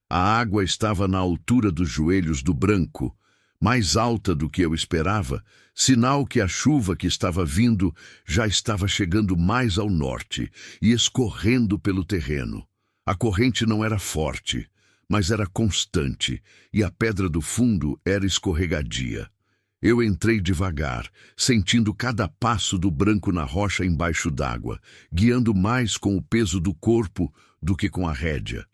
A água estava na altura dos joelhos do branco, mais alta do que eu esperava, sinal que a chuva que estava vindo já estava chegando mais ao norte e escorrendo pelo terreno. A corrente não era forte, mas era constante, e a pedra do fundo era escorregadia. Eu entrei devagar, sentindo cada passo do branco na rocha embaixo d'água, guiando mais com o peso do corpo do que com a rédea.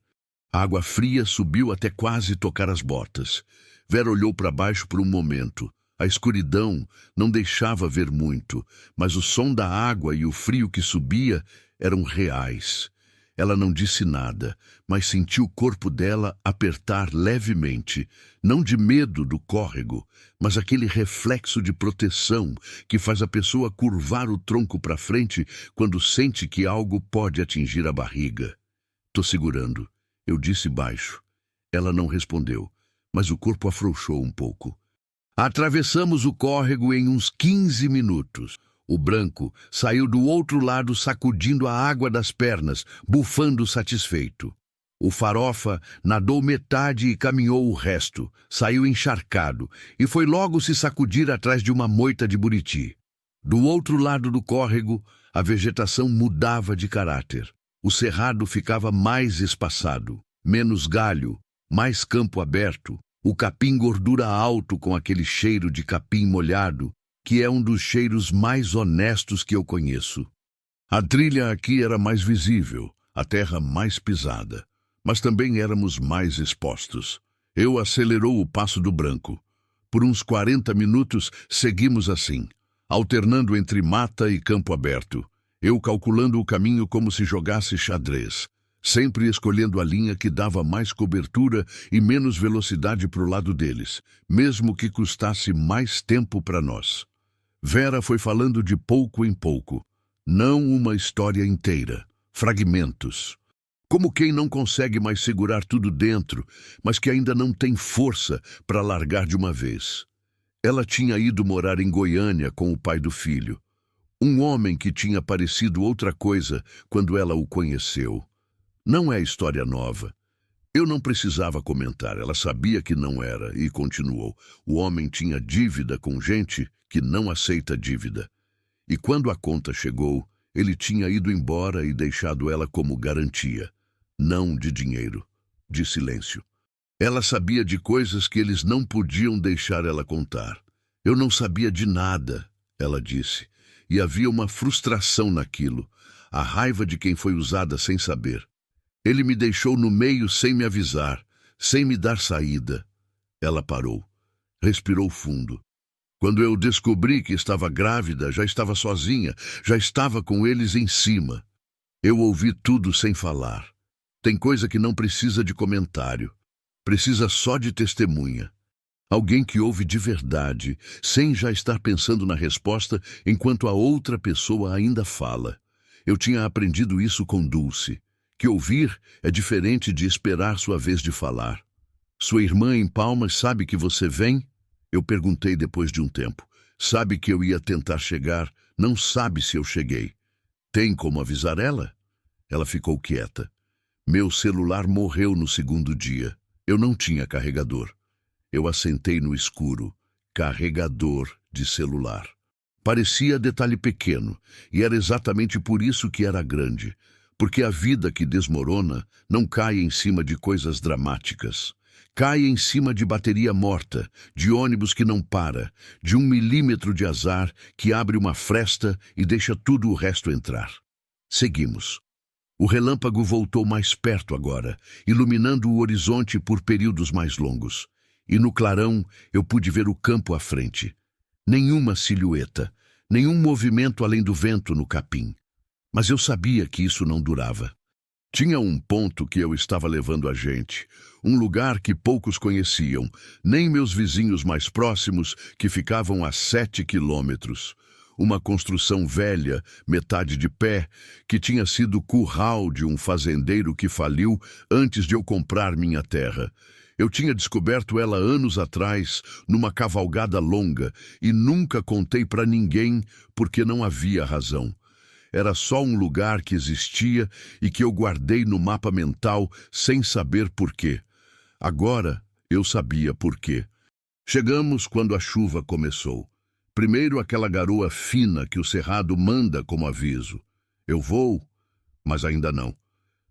A água fria subiu até quase tocar as botas. Vera olhou para baixo por um momento. A escuridão não deixava ver muito, mas o som da água e o frio que subia eram reais. Ela não disse nada, mas sentiu o corpo dela apertar levemente, não de medo do córrego, mas aquele reflexo de proteção que faz a pessoa curvar o tronco para frente quando sente que algo pode atingir a barriga. "Tô segurando", eu disse baixo. Ela não respondeu, mas o corpo afrouxou um pouco. Atravessamos o córrego em uns 15 minutos. O branco saiu do outro lado sacudindo a água das pernas, bufando satisfeito. O Farofa nadou metade e caminhou o resto, saiu encharcado e foi logo se sacudir atrás de uma moita de buriti. Do outro lado do córrego, a vegetação mudava de caráter. O cerrado ficava mais espaçado, menos galho, mais campo aberto, o capim gordura alto com aquele cheiro de capim molhado, que é um dos cheiros mais honestos que eu conheço. A trilha aqui era mais visível, a terra mais pisada, mas também éramos mais expostos. Eu acelerou o passo do branco. Por uns 40 minutos seguimos assim, alternando entre mata e campo aberto, eu calculando o caminho como se jogasse xadrez, sempre escolhendo a linha que dava mais cobertura e menos velocidade para o lado deles, mesmo que custasse mais tempo para nós. Vera foi falando de pouco em pouco, não uma história inteira, fragmentos. Como quem não consegue mais segurar tudo dentro, mas que ainda não tem força para largar de uma vez. Ela tinha ido morar em Goiânia com o pai do filho. Um homem que tinha parecido outra coisa quando ela o conheceu. Não é história nova. Eu não precisava comentar, ela sabia que não era e continuou. O homem tinha dívida com gente que não aceita dívida. E quando a conta chegou, ele tinha ido embora e deixado ela como garantia. Não de dinheiro, de silêncio. Ela sabia de coisas que eles não podiam deixar ela contar. Eu não sabia de nada, ela disse. E havia uma frustração naquilo, a raiva de quem foi usada sem saber. Ele me deixou no meio sem me avisar, sem me dar saída. Ela parou, respirou fundo. Quando eu descobri que estava grávida, já estava sozinha, já estava com eles em cima. Eu ouvi tudo sem falar. Tem coisa que não precisa de comentário. Precisa só de testemunha. Alguém que ouve de verdade, sem já estar pensando na resposta enquanto a outra pessoa ainda fala. Eu tinha aprendido isso com Dulce, que ouvir é diferente de esperar sua vez de falar. Sua irmã em Palmas sabe que você vem? Eu perguntei depois de um tempo. Sabe que eu ia tentar chegar, não sabe se eu cheguei. Tem como avisar ela? Ela ficou quieta. Meu celular morreu no segundo dia. Eu não tinha carregador. Eu assentei no escuro. Carregador de celular. Parecia detalhe pequeno, e era exatamente por isso que era grande. Porque a vida que desmorona não cai em cima de coisas dramáticas. Cai em cima de bateria morta, de ônibus que não para, de 1 milímetro de azar que abre uma fresta e deixa tudo o resto entrar. Seguimos. O relâmpago voltou mais perto agora, iluminando o horizonte por períodos mais longos. E no clarão eu pude ver o campo à frente. Nenhuma silhueta, nenhum movimento além do vento no capim. Mas eu sabia que isso não durava. Tinha um ponto que eu estava levando a gente, um lugar que poucos conheciam, nem meus vizinhos mais próximos, que ficavam a 7 quilômetros. Uma construção velha, metade de pé, que tinha sido curral de um fazendeiro que faliu antes de eu comprar minha terra. Eu tinha descoberto ela anos atrás, numa cavalgada longa, e nunca contei para ninguém porque não havia razão. Era só um lugar que existia e que eu guardei no mapa mental sem saber por quê. Agora eu sabia por quê. Chegamos quando a chuva começou. Primeiro aquela garoa fina que o cerrado manda como aviso. Eu vou, mas ainda não.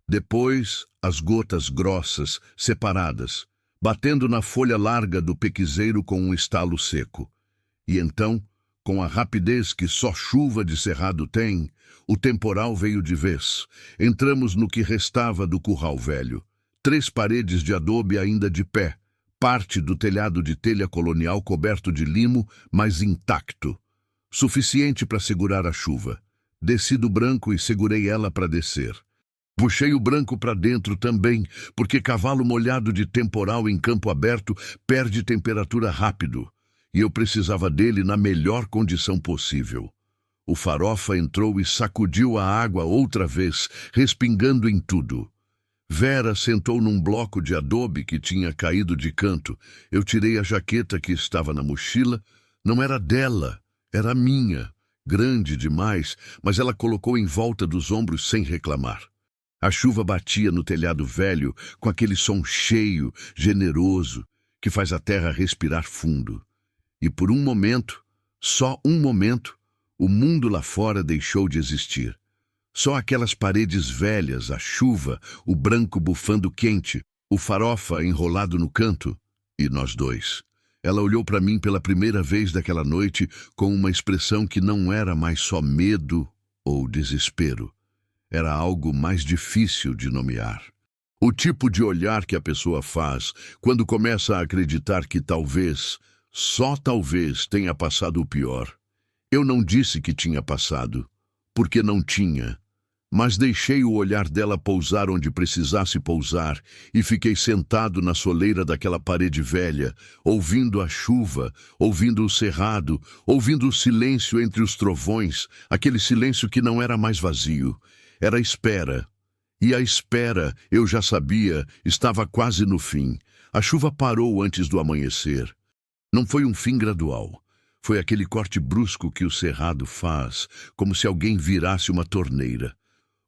Depois as gotas grossas, separadas, batendo na folha larga do pequizeiro com um estalo seco. E então, com a rapidez que só chuva de cerrado tem, o temporal veio de vez. Entramos no que restava do curral velho. 3 paredes de adobe ainda de pé, parte do telhado de telha colonial coberto de limo, mas intacto. Suficiente para segurar a chuva. Desci do branco e segurei ela para descer. Puxei o branco para dentro também, porque cavalo molhado de temporal em campo aberto perde temperatura rápido, e eu precisava dele na melhor condição possível. O Farofa entrou e sacudiu a água outra vez, respingando em tudo. Vera sentou num bloco de adobe que tinha caído de canto. Eu tirei a jaqueta que estava na mochila. Não era dela, era minha. Grande demais, mas ela colocou em volta dos ombros sem reclamar. A chuva batia no telhado velho com aquele som cheio, generoso, que faz a terra respirar fundo. E por um momento, só um momento, o mundo lá fora deixou de existir. Só aquelas paredes velhas, a chuva, o branco bufando quente, o Farofa enrolado no canto, e nós dois. Ela olhou para mim pela primeira vez daquela noite com uma expressão que não era mais só medo ou desespero. Era algo mais difícil de nomear. O tipo de olhar que a pessoa faz quando começa a acreditar que talvez, só talvez, tenha passado o pior. Eu não disse que tinha passado, porque não tinha. Mas deixei o olhar dela pousar onde precisasse pousar e fiquei sentado na soleira daquela parede velha, ouvindo a chuva, ouvindo o cerrado, ouvindo o silêncio entre os trovões, aquele silêncio que não era mais vazio. Era espera. E a espera, eu já sabia, estava quase no fim. A chuva parou antes do amanhecer. Não foi um fim gradual. Foi aquele corte brusco que o cerrado faz, como se alguém virasse uma torneira.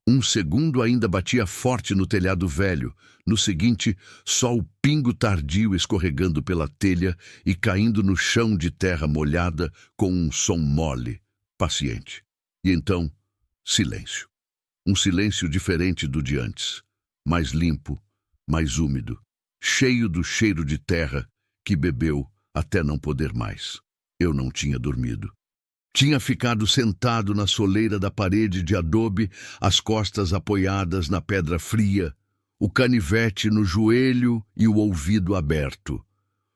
Um segundo ainda batia forte no telhado velho. No seguinte, só o pingo tardio escorregando pela telha e caindo no chão de terra molhada com um som mole, paciente. E então, silêncio. Um silêncio diferente do de antes. Mais limpo, mais úmido, cheio do cheiro de terra que bebeu até não poder mais. Eu não tinha dormido. Tinha ficado sentado na soleira da parede de adobe, as costas apoiadas na pedra fria, o canivete no joelho e o ouvido aberto.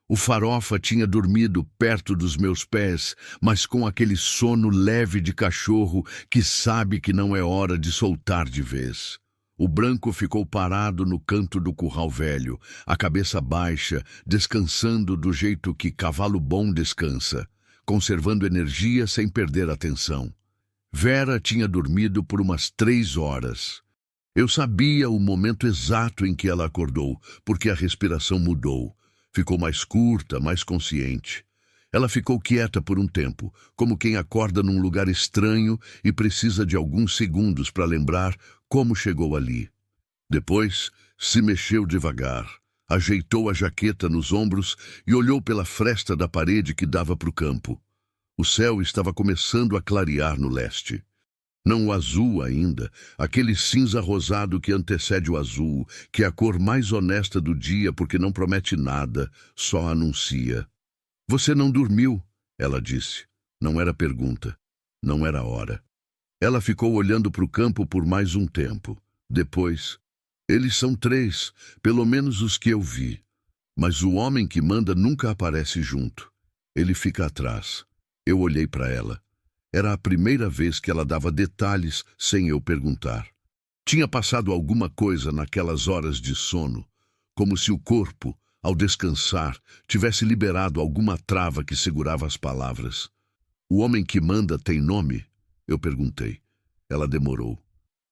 O Farofa tinha dormido perto dos meus pés, mas com aquele sono leve de cachorro que sabe que não é hora de soltar de vez. O Branco ficou parado no canto do curral velho, a cabeça baixa, descansando do jeito que cavalo bom descansa, conservando energia sem perder a atenção. Vera tinha dormido por umas 3 horas. Eu sabia o momento exato em que ela acordou, porque a respiração mudou. Ficou mais curta, mais consciente. Ela ficou quieta por um tempo, como quem acorda num lugar estranho e precisa de alguns segundos para lembrar como chegou ali. Depois, se mexeu devagar, ajeitou a jaqueta nos ombros e olhou pela fresta da parede que dava para o campo. O céu estava começando a clarear no leste. Não o azul ainda, aquele cinza rosado que antecede o azul, que é a cor mais honesta do dia porque não promete nada, só anuncia. Você não dormiu, ela disse. Não era pergunta, não era hora. Ela ficou olhando para o campo por mais um tempo. Depois, eles são 3, pelo menos os que eu vi. Mas o homem que manda nunca aparece junto. Ele fica atrás. Eu olhei para ela. Era a primeira vez que ela dava detalhes sem eu perguntar. Tinha passado alguma coisa naquelas horas de sono, como se o corpo, ao descansar, tivesse liberado alguma trava que segurava as palavras. O homem que manda tem nome? Eu perguntei. Ela demorou.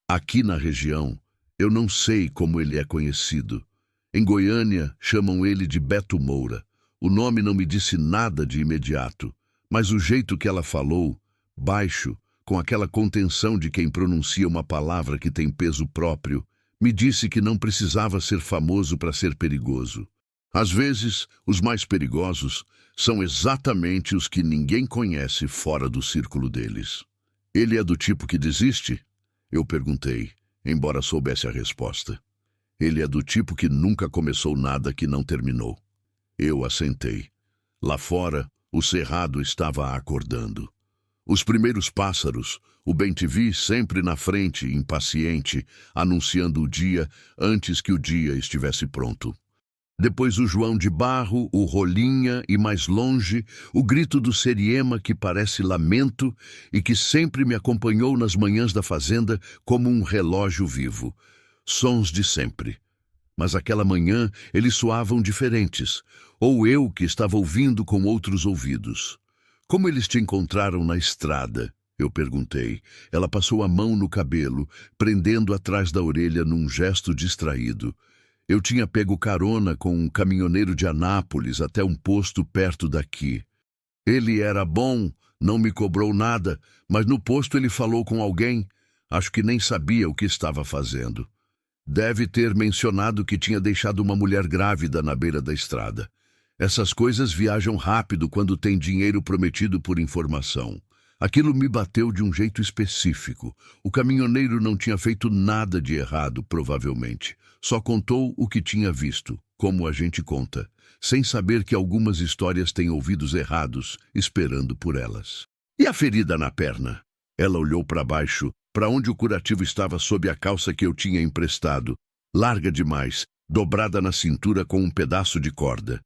Aqui na região, eu não sei como ele é conhecido. Em Goiânia, chamam ele de Beto Moura. O nome não me disse nada de imediato, mas o jeito que ela falou, baixo, com aquela contenção de quem pronuncia uma palavra que tem peso próprio, me disse que não precisava ser famoso para ser perigoso. Às vezes, os mais perigosos são exatamente os que ninguém conhece fora do círculo deles. Ele é do tipo que desiste? Eu perguntei, embora soubesse a resposta. Ele é do tipo que nunca começou nada que não terminou. Eu assentei. Lá fora, o cerrado estava acordando. Os primeiros pássaros, o bem-te-vi sempre na frente, impaciente, anunciando o dia antes que o dia estivesse pronto. Depois o João de Barro, o Rolinha e, mais longe, o grito do Seriema que parece lamento e que sempre me acompanhou nas manhãs da fazenda como um relógio vivo. Sons de sempre. Mas aquela manhã eles soavam diferentes, ou eu que estava ouvindo com outros ouvidos. Como eles te encontraram na estrada? Eu perguntei. Ela passou a mão no cabelo, prendendo atrás da orelha num gesto distraído. Eu tinha pego carona com um caminhoneiro de Anápolis até um posto perto daqui. Ele era bom, não me cobrou nada, mas no posto ele falou com alguém. Acho que nem sabia o que estava fazendo. Deve ter mencionado que tinha deixado uma mulher grávida na beira da estrada. Essas coisas viajam rápido quando tem dinheiro prometido por informação. Aquilo me bateu de um jeito específico. O caminhoneiro não tinha feito nada de errado, provavelmente. Só contou o que tinha visto, como a gente conta, sem saber que algumas histórias têm ouvidos errados, esperando por elas. E a ferida na perna? Ela olhou para baixo, para onde o curativo estava sob a calça que eu tinha emprestado, larga demais, dobrada na cintura com um pedaço de corda.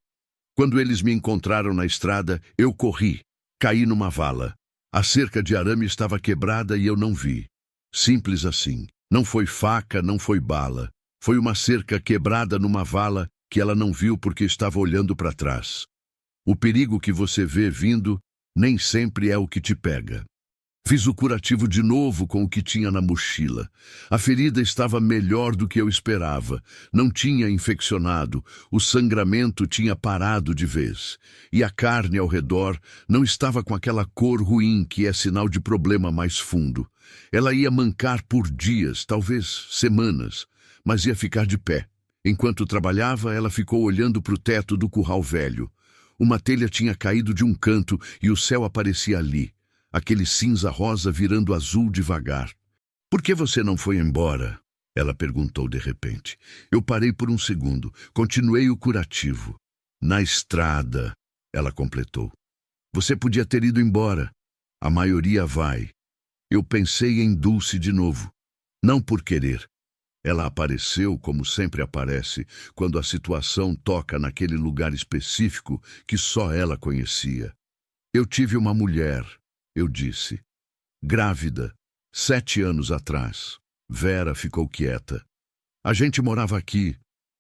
Quando eles me encontraram na estrada, eu corri, caí numa vala. A cerca de arame estava quebrada e eu não vi. Simples assim. Não foi faca, não foi bala. Foi uma cerca quebrada numa vala que ela não viu porque estava olhando para trás. O perigo que você vê vindo nem sempre é o que te pega. Fiz o curativo de novo com o que tinha na mochila. A ferida estava melhor do que eu esperava. Não tinha infeccionado, o sangramento tinha parado de vez. E a carne ao redor não estava com aquela cor ruim que é sinal de problema mais fundo. Ela ia mancar por dias, talvez semanas, mas ia ficar de pé. Enquanto trabalhava, ela ficou olhando para o teto do curral velho. Uma telha tinha caído de um canto e o céu aparecia ali. Aquele cinza-rosa virando azul devagar. "Por que você não foi embora?" Ela perguntou de repente. Eu parei por um segundo. Continuei o curativo. "Na estrada", ela completou. "Você podia ter ido embora. A maioria vai." Eu pensei em Dulce de novo. Não por querer. Ela apareceu como sempre aparece, quando a situação toca naquele lugar específico que só ela conhecia. "Eu tive uma mulher", eu disse. "Grávida, 7 anos atrás." Vera ficou quieta. "A gente morava aqui.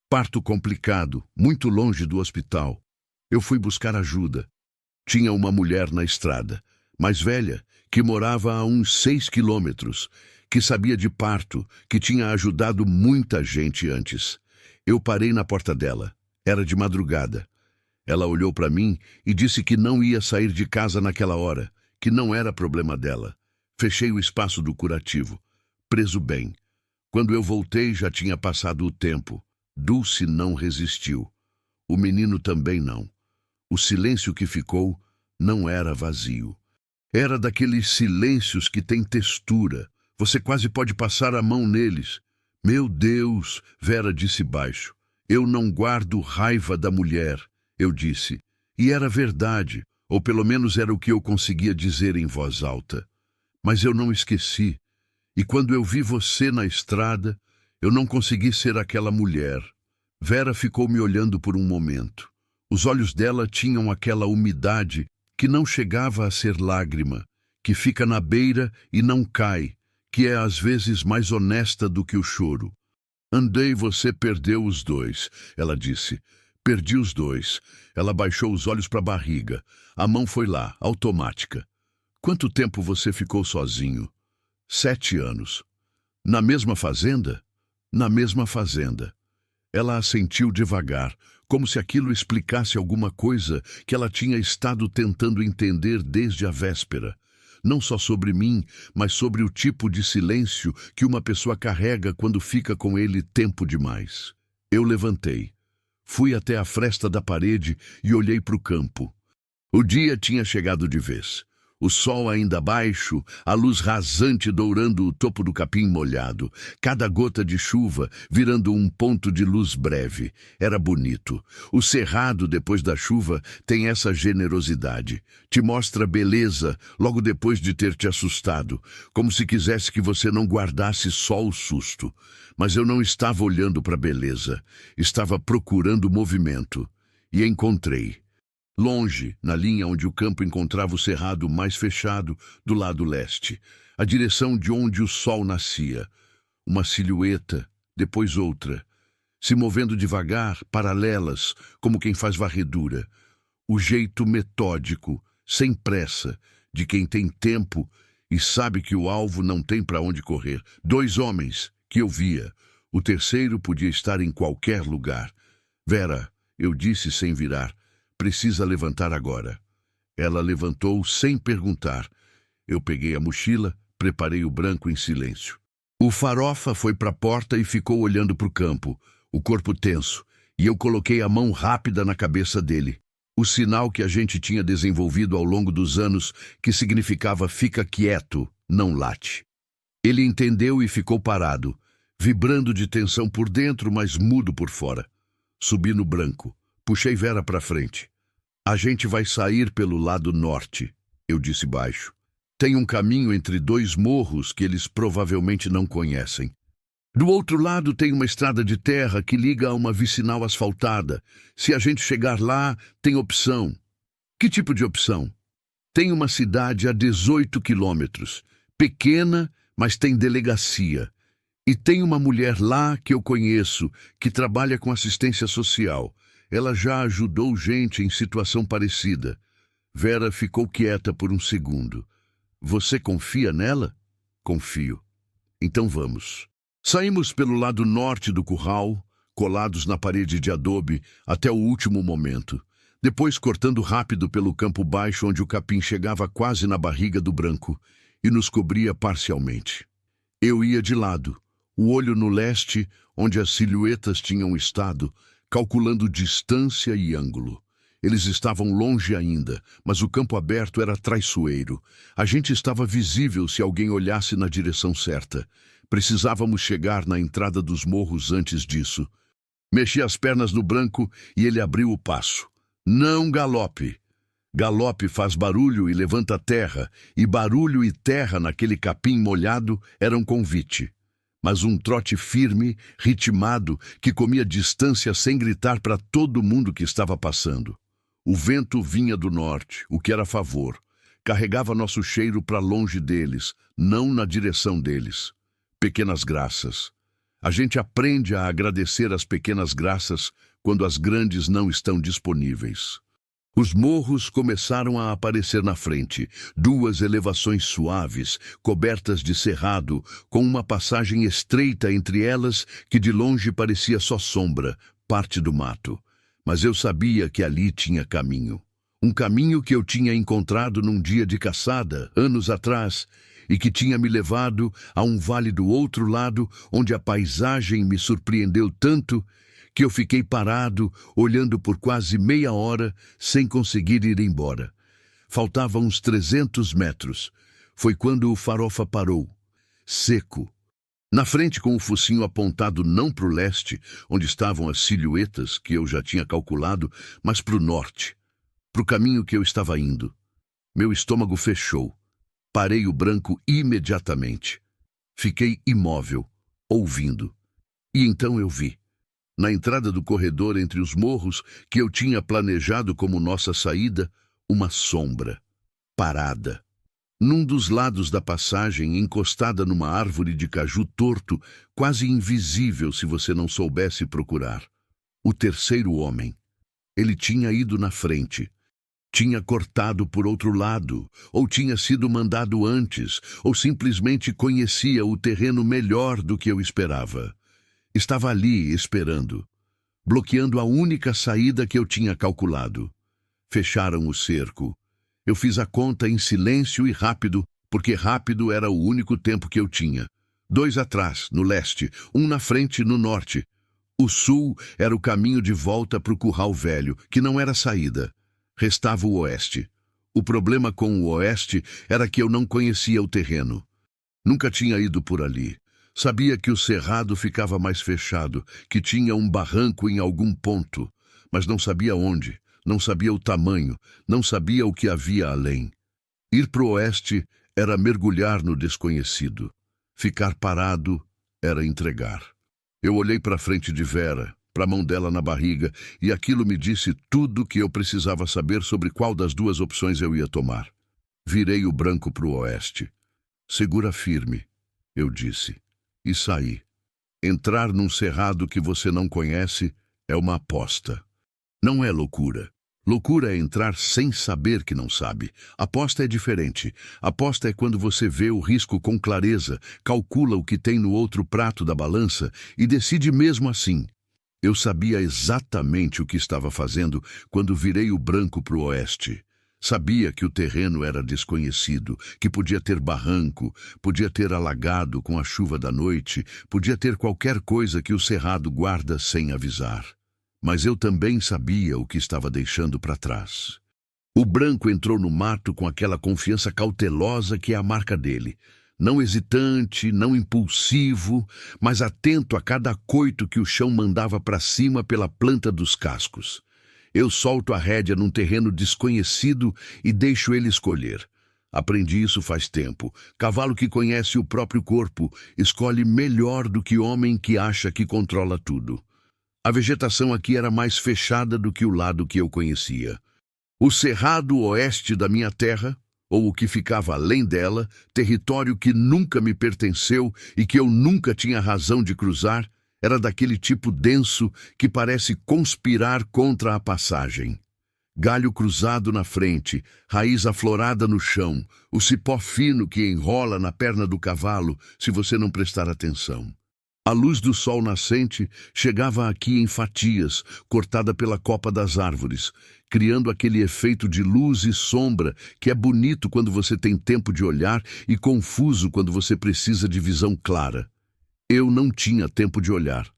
Parto complicado, muito longe do hospital. Eu fui buscar ajuda. Tinha uma mulher na estrada, mais velha, que morava a uns 6 quilômetros, que sabia de parto, que tinha ajudado muita gente antes. Eu parei na porta dela. Era de madrugada. Ela olhou para mim e disse que não ia sair de casa naquela hora, que não era problema dela. Fechei o espaço do curativo. Preso bem. Quando eu voltei, já tinha passado o tempo. Dulce não resistiu. O menino também não. O silêncio que ficou não era vazio. Era daqueles silêncios que têm textura. Você quase pode passar a mão neles. "Meu Deus", Vera disse baixo. "Eu não guardo raiva da mulher", eu disse. E era verdade, ou pelo menos era o que eu conseguia dizer em voz alta. Mas eu não esqueci. E quando eu vi você na estrada, eu não consegui ser aquela mulher. Vera ficou me olhando por um momento. Os olhos dela tinham aquela umidade que não chegava a ser lágrima, que fica na beira e não cai, que é às vezes mais honesta do que o choro. "Andei, você perdeu os dois", ela disse. "Perdi os dois." Ela baixou os olhos para a barriga. A mão foi lá, automática. "Quanto tempo você ficou sozinho?" 7 anos. "Na mesma fazenda?" "Na mesma fazenda." Ela assentiu devagar, como se aquilo explicasse alguma coisa que ela tinha estado tentando entender desde a véspera. Não só sobre mim, mas sobre o tipo de silêncio que uma pessoa carrega quando fica com ele tempo demais. Eu levantei. Fui até a fresta da parede e olhei para o campo. O dia tinha chegado de vez. O sol ainda baixo, a luz rasante dourando o topo do capim molhado, cada gota de chuva virando um ponto de luz breve. Era bonito. O cerrado, depois da chuva, tem essa generosidade. Te mostra beleza logo depois de ter te assustado, como se quisesse que você não guardasse só o susto. Mas eu não estava olhando para a beleza. Estava procurando movimento. E encontrei. Longe, na linha onde o campo encontrava o cerrado mais fechado, do lado leste, a direção de onde o sol nascia. Uma silhueta, depois outra, se movendo devagar, paralelas, como quem faz varredura. O jeito metódico, sem pressa, de quem tem tempo e sabe que o alvo não tem para onde correr. 2 homens, que eu via. O terceiro podia estar em qualquer lugar. "Vera", eu disse sem virar, "precisa levantar agora." Ela levantou sem perguntar. Eu peguei a mochila, preparei o branco em silêncio. O Farofa foi para a porta e ficou olhando para o campo, o corpo tenso, e eu coloquei a mão rápida na cabeça dele. O sinal que a gente tinha desenvolvido ao longo dos anos, que significava "fica quieto, não late." Ele entendeu e ficou parado, vibrando de tensão por dentro, mas mudo por fora. Subi no branco. Puxei Vera para frente. "A gente vai sair pelo lado norte", eu disse baixo. "Tem um caminho entre 2 morros que eles provavelmente não conhecem. Do outro lado tem uma estrada de terra que liga a uma vicinal asfaltada. Se a gente chegar lá, tem opção." "Que tipo de opção?" "Tem uma cidade a 18 quilômetros. Pequena, mas tem delegacia. E tem uma mulher lá que eu conheço, que trabalha com assistência social. Ela já ajudou gente em situação parecida." Vera ficou quieta por um segundo. Você confia nela? Confio. Então vamos. Saímos pelo lado norte do curral, colados na parede de adobe, até o último momento. Depois cortando rápido pelo campo baixo, onde o capim chegava quase na barriga do branco e nos cobria parcialmente. Eu ia de lado, o olho no leste, onde as silhuetas tinham estado, calculando distância e ângulo. Eles estavam longe ainda, mas o campo aberto era traiçoeiro. A gente estava visível se alguém olhasse na direção certa. Precisávamos chegar na entrada dos morros antes disso. Mexi as pernas no branco e ele abriu o passo. Não galope. Galope faz barulho e levanta terra, e barulho e terra naquele capim molhado eram convite. Mas um trote firme, ritmado, que comia distância sem gritar para todo mundo que estava passando. O vento vinha do norte, o que era a favor. Carregava nosso cheiro para longe deles, não na direção deles. Pequenas graças. A gente aprende a agradecer as pequenas graças quando as grandes não estão disponíveis. Os morros começaram a aparecer na frente, duas elevações suaves, cobertas de cerrado, com uma passagem estreita entre elas que de longe parecia só sombra, parte do mato. Mas eu sabia que ali tinha caminho. Um caminho que eu tinha encontrado num dia de caçada, anos atrás, e que tinha me levado a um vale do outro lado, onde a paisagem me surpreendeu tanto que eu fiquei parado, olhando por quase meia hora, sem conseguir ir embora. Faltavam uns 300 metros. Foi quando o farofa parou, seco. Na frente, com o focinho apontado não para o leste, onde estavam as silhuetas que eu já tinha calculado, mas para o norte, para o caminho que eu estava indo. Meu estômago fechou. Parei o branco imediatamente. Fiquei imóvel, ouvindo. E então eu vi, na entrada do corredor entre os morros que eu tinha planejado como nossa saída, uma sombra, parada. Num dos lados da passagem, encostada numa árvore de caju torto, quase invisível se você não soubesse procurar. O terceiro homem. Ele tinha ido na frente. Tinha cortado por outro lado, ou tinha sido mandado antes, ou simplesmente conhecia o terreno melhor do que eu esperava. Estava ali, esperando, bloqueando a única saída que eu tinha calculado. Fecharam o cerco. Eu fiz a conta em silêncio e rápido, porque rápido era o único tempo que eu tinha. 2 atrás, no leste, 1 na frente, no norte. O sul era o caminho de volta para o curral velho, que não era saída. Restava o oeste. O problema com o oeste era que eu não conhecia o terreno. Nunca tinha ido por ali. Sabia que o cerrado ficava mais fechado, que tinha um barranco em algum ponto, mas não sabia onde, não sabia o tamanho, não sabia o que havia além. Ir para o oeste era mergulhar no desconhecido. Ficar parado era entregar. Eu olhei para a frente de Vera, para a mão dela na barriga, e aquilo me disse tudo o que eu precisava saber sobre qual das duas opções eu ia tomar. Virei o branco para o oeste. Segura firme, eu disse, e saí. Entrar num cerrado que você não conhece é uma aposta. Não é loucura. Loucura é entrar sem saber que não sabe. Aposta é diferente. Aposta é quando você vê o risco com clareza, calcula o que tem no outro prato da balança e decide mesmo assim. Eu sabia exatamente o que estava fazendo quando virei o branco para o oeste. Sabia que o terreno era desconhecido, que podia ter barranco, podia ter alagado com a chuva da noite, podia ter qualquer coisa que o cerrado guarda sem avisar. Mas eu também sabia o que estava deixando para trás. O branco entrou no mato com aquela confiança cautelosa que é a marca dele. Não hesitante, não impulsivo, mas atento a cada coito que o chão mandava para cima pela planta dos cascos. Eu solto a rédea num terreno desconhecido e deixo ele escolher. Aprendi isso faz tempo. Cavalo que conhece o próprio corpo escolhe melhor do que homem que acha que controla tudo. A vegetação aqui era mais fechada do que o lado que eu conhecia. O cerrado oeste da minha terra, ou o que ficava além dela, território que nunca me pertenceu e que eu nunca tinha razão de cruzar, era daquele tipo denso que parece conspirar contra a passagem. Galho cruzado na frente, raiz aflorada no chão, o cipó fino que enrola na perna do cavalo se você não prestar atenção. A luz do sol nascente chegava aqui em fatias, cortada pela copa das árvores, criando aquele efeito de luz e sombra que é bonito quando você tem tempo de olhar e confuso quando você precisa de visão clara. Eu não tinha tempo de olhar.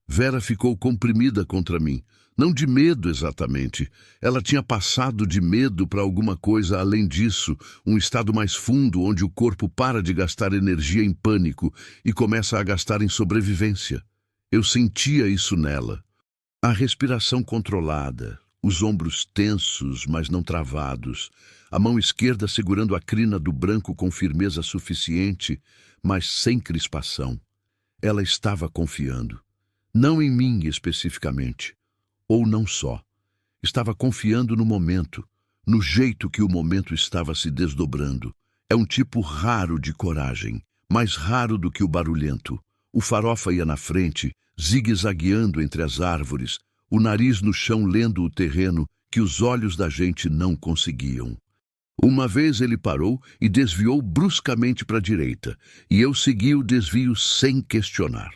Vera ficou comprimida contra mim. Não de medo exatamente. Ela tinha passado de medo para alguma coisa além disso, um estado mais fundo onde o corpo para de gastar energia em pânico e começa a gastar em sobrevivência. Eu sentia isso nela. A respiração controlada, os ombros tensos, mas não travados, a mão esquerda segurando a crina do branco com firmeza suficiente, mas sem crispação. Ela estava confiando. Não em mim especificamente. Ou não só. Estava confiando no momento, no jeito que o momento estava se desdobrando. É um tipo raro de coragem, mais raro do que o barulhento. O Farofa ia na frente, zigue-zagueando entre as árvores, o nariz no chão lendo o terreno que os olhos da gente não conseguiam. Uma vez ele parou e desviou bruscamente para a direita, e eu segui o desvio sem questionar.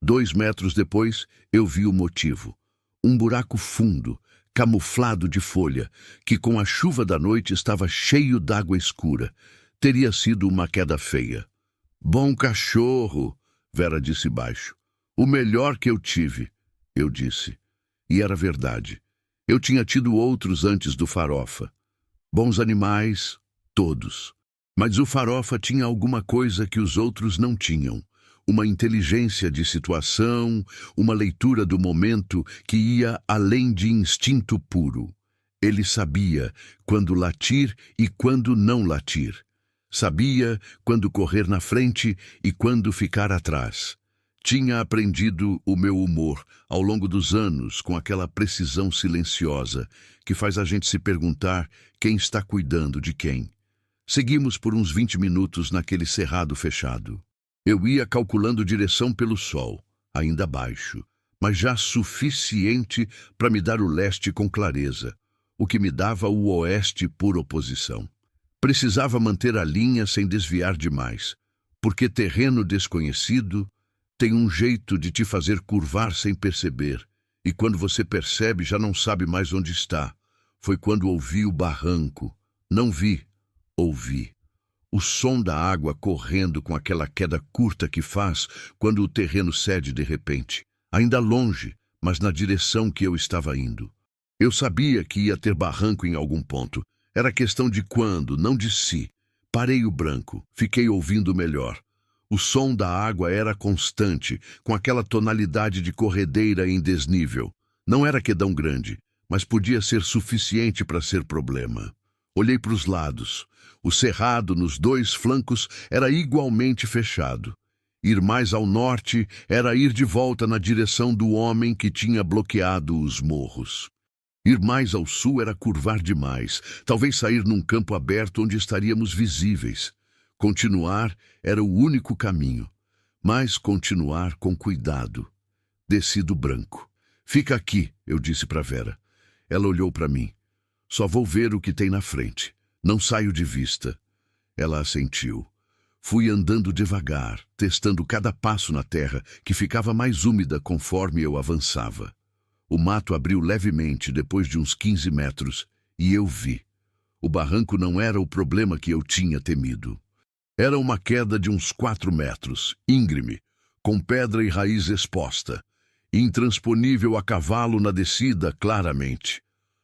2 metros depois, eu vi o motivo. Um buraco fundo, camuflado de folha, que com a chuva da noite estava cheio d'água escura. Teria sido uma queda feia. Bom cachorro, Vera disse baixo. O melhor que eu tive, eu disse. E era verdade. Eu tinha tido outros antes do Farofa. Bons animais, todos. Mas o Farofa tinha alguma coisa que os outros não tinham. Uma inteligência de situação, uma leitura do momento que ia além de instinto puro. Ele sabia quando latir e quando não latir. Sabia quando correr na frente e quando ficar atrás. Tinha aprendido o meu humor ao longo dos anos com aquela precisão silenciosa que faz a gente se perguntar quem está cuidando de quem. Seguimos por uns 20 minutos naquele cerrado fechado. Eu ia calculando direção pelo sol, ainda baixo, mas já suficiente para me dar o leste com clareza, o que me dava o oeste por oposição. Precisava manter a linha sem desviar demais, porque terreno desconhecido tem um jeito de te fazer curvar sem perceber, e quando você percebe já não sabe mais onde está. Foi quando ouvi o barranco. Não vi, ouvi. O som da água correndo com aquela queda curta que faz quando o terreno cede de repente. Ainda longe, mas na direção que eu estava indo. Eu sabia que ia ter barranco em algum ponto. Era questão de quando, não de se. Parei o branco, fiquei ouvindo melhor. O som da água era constante, com aquela tonalidade de corredeira em desnível. Não era quedão grande, mas podia ser suficiente para ser problema. Olhei para os lados. O cerrado nos 2 flancos era igualmente fechado. Ir mais ao norte era ir de volta na direção do homem que tinha bloqueado os morros. Ir mais ao sul era curvar demais, talvez sair num campo aberto onde estaríamos visíveis. Continuar era o único caminho, mas continuar com cuidado. Desci do branco. Fica aqui, eu disse para Vera. Ela olhou para mim. Só vou ver o que tem na frente. Não saio de vista. Ela assentiu. Fui andando devagar, testando cada passo na terra, que ficava mais úmida conforme eu avançava. O mato abriu levemente depois de uns 15 metros, e eu vi. O barranco não era o problema que eu tinha temido. Era uma queda de uns 4 metros, íngreme, com pedra e raiz exposta, intransponível a cavalo na descida claramente.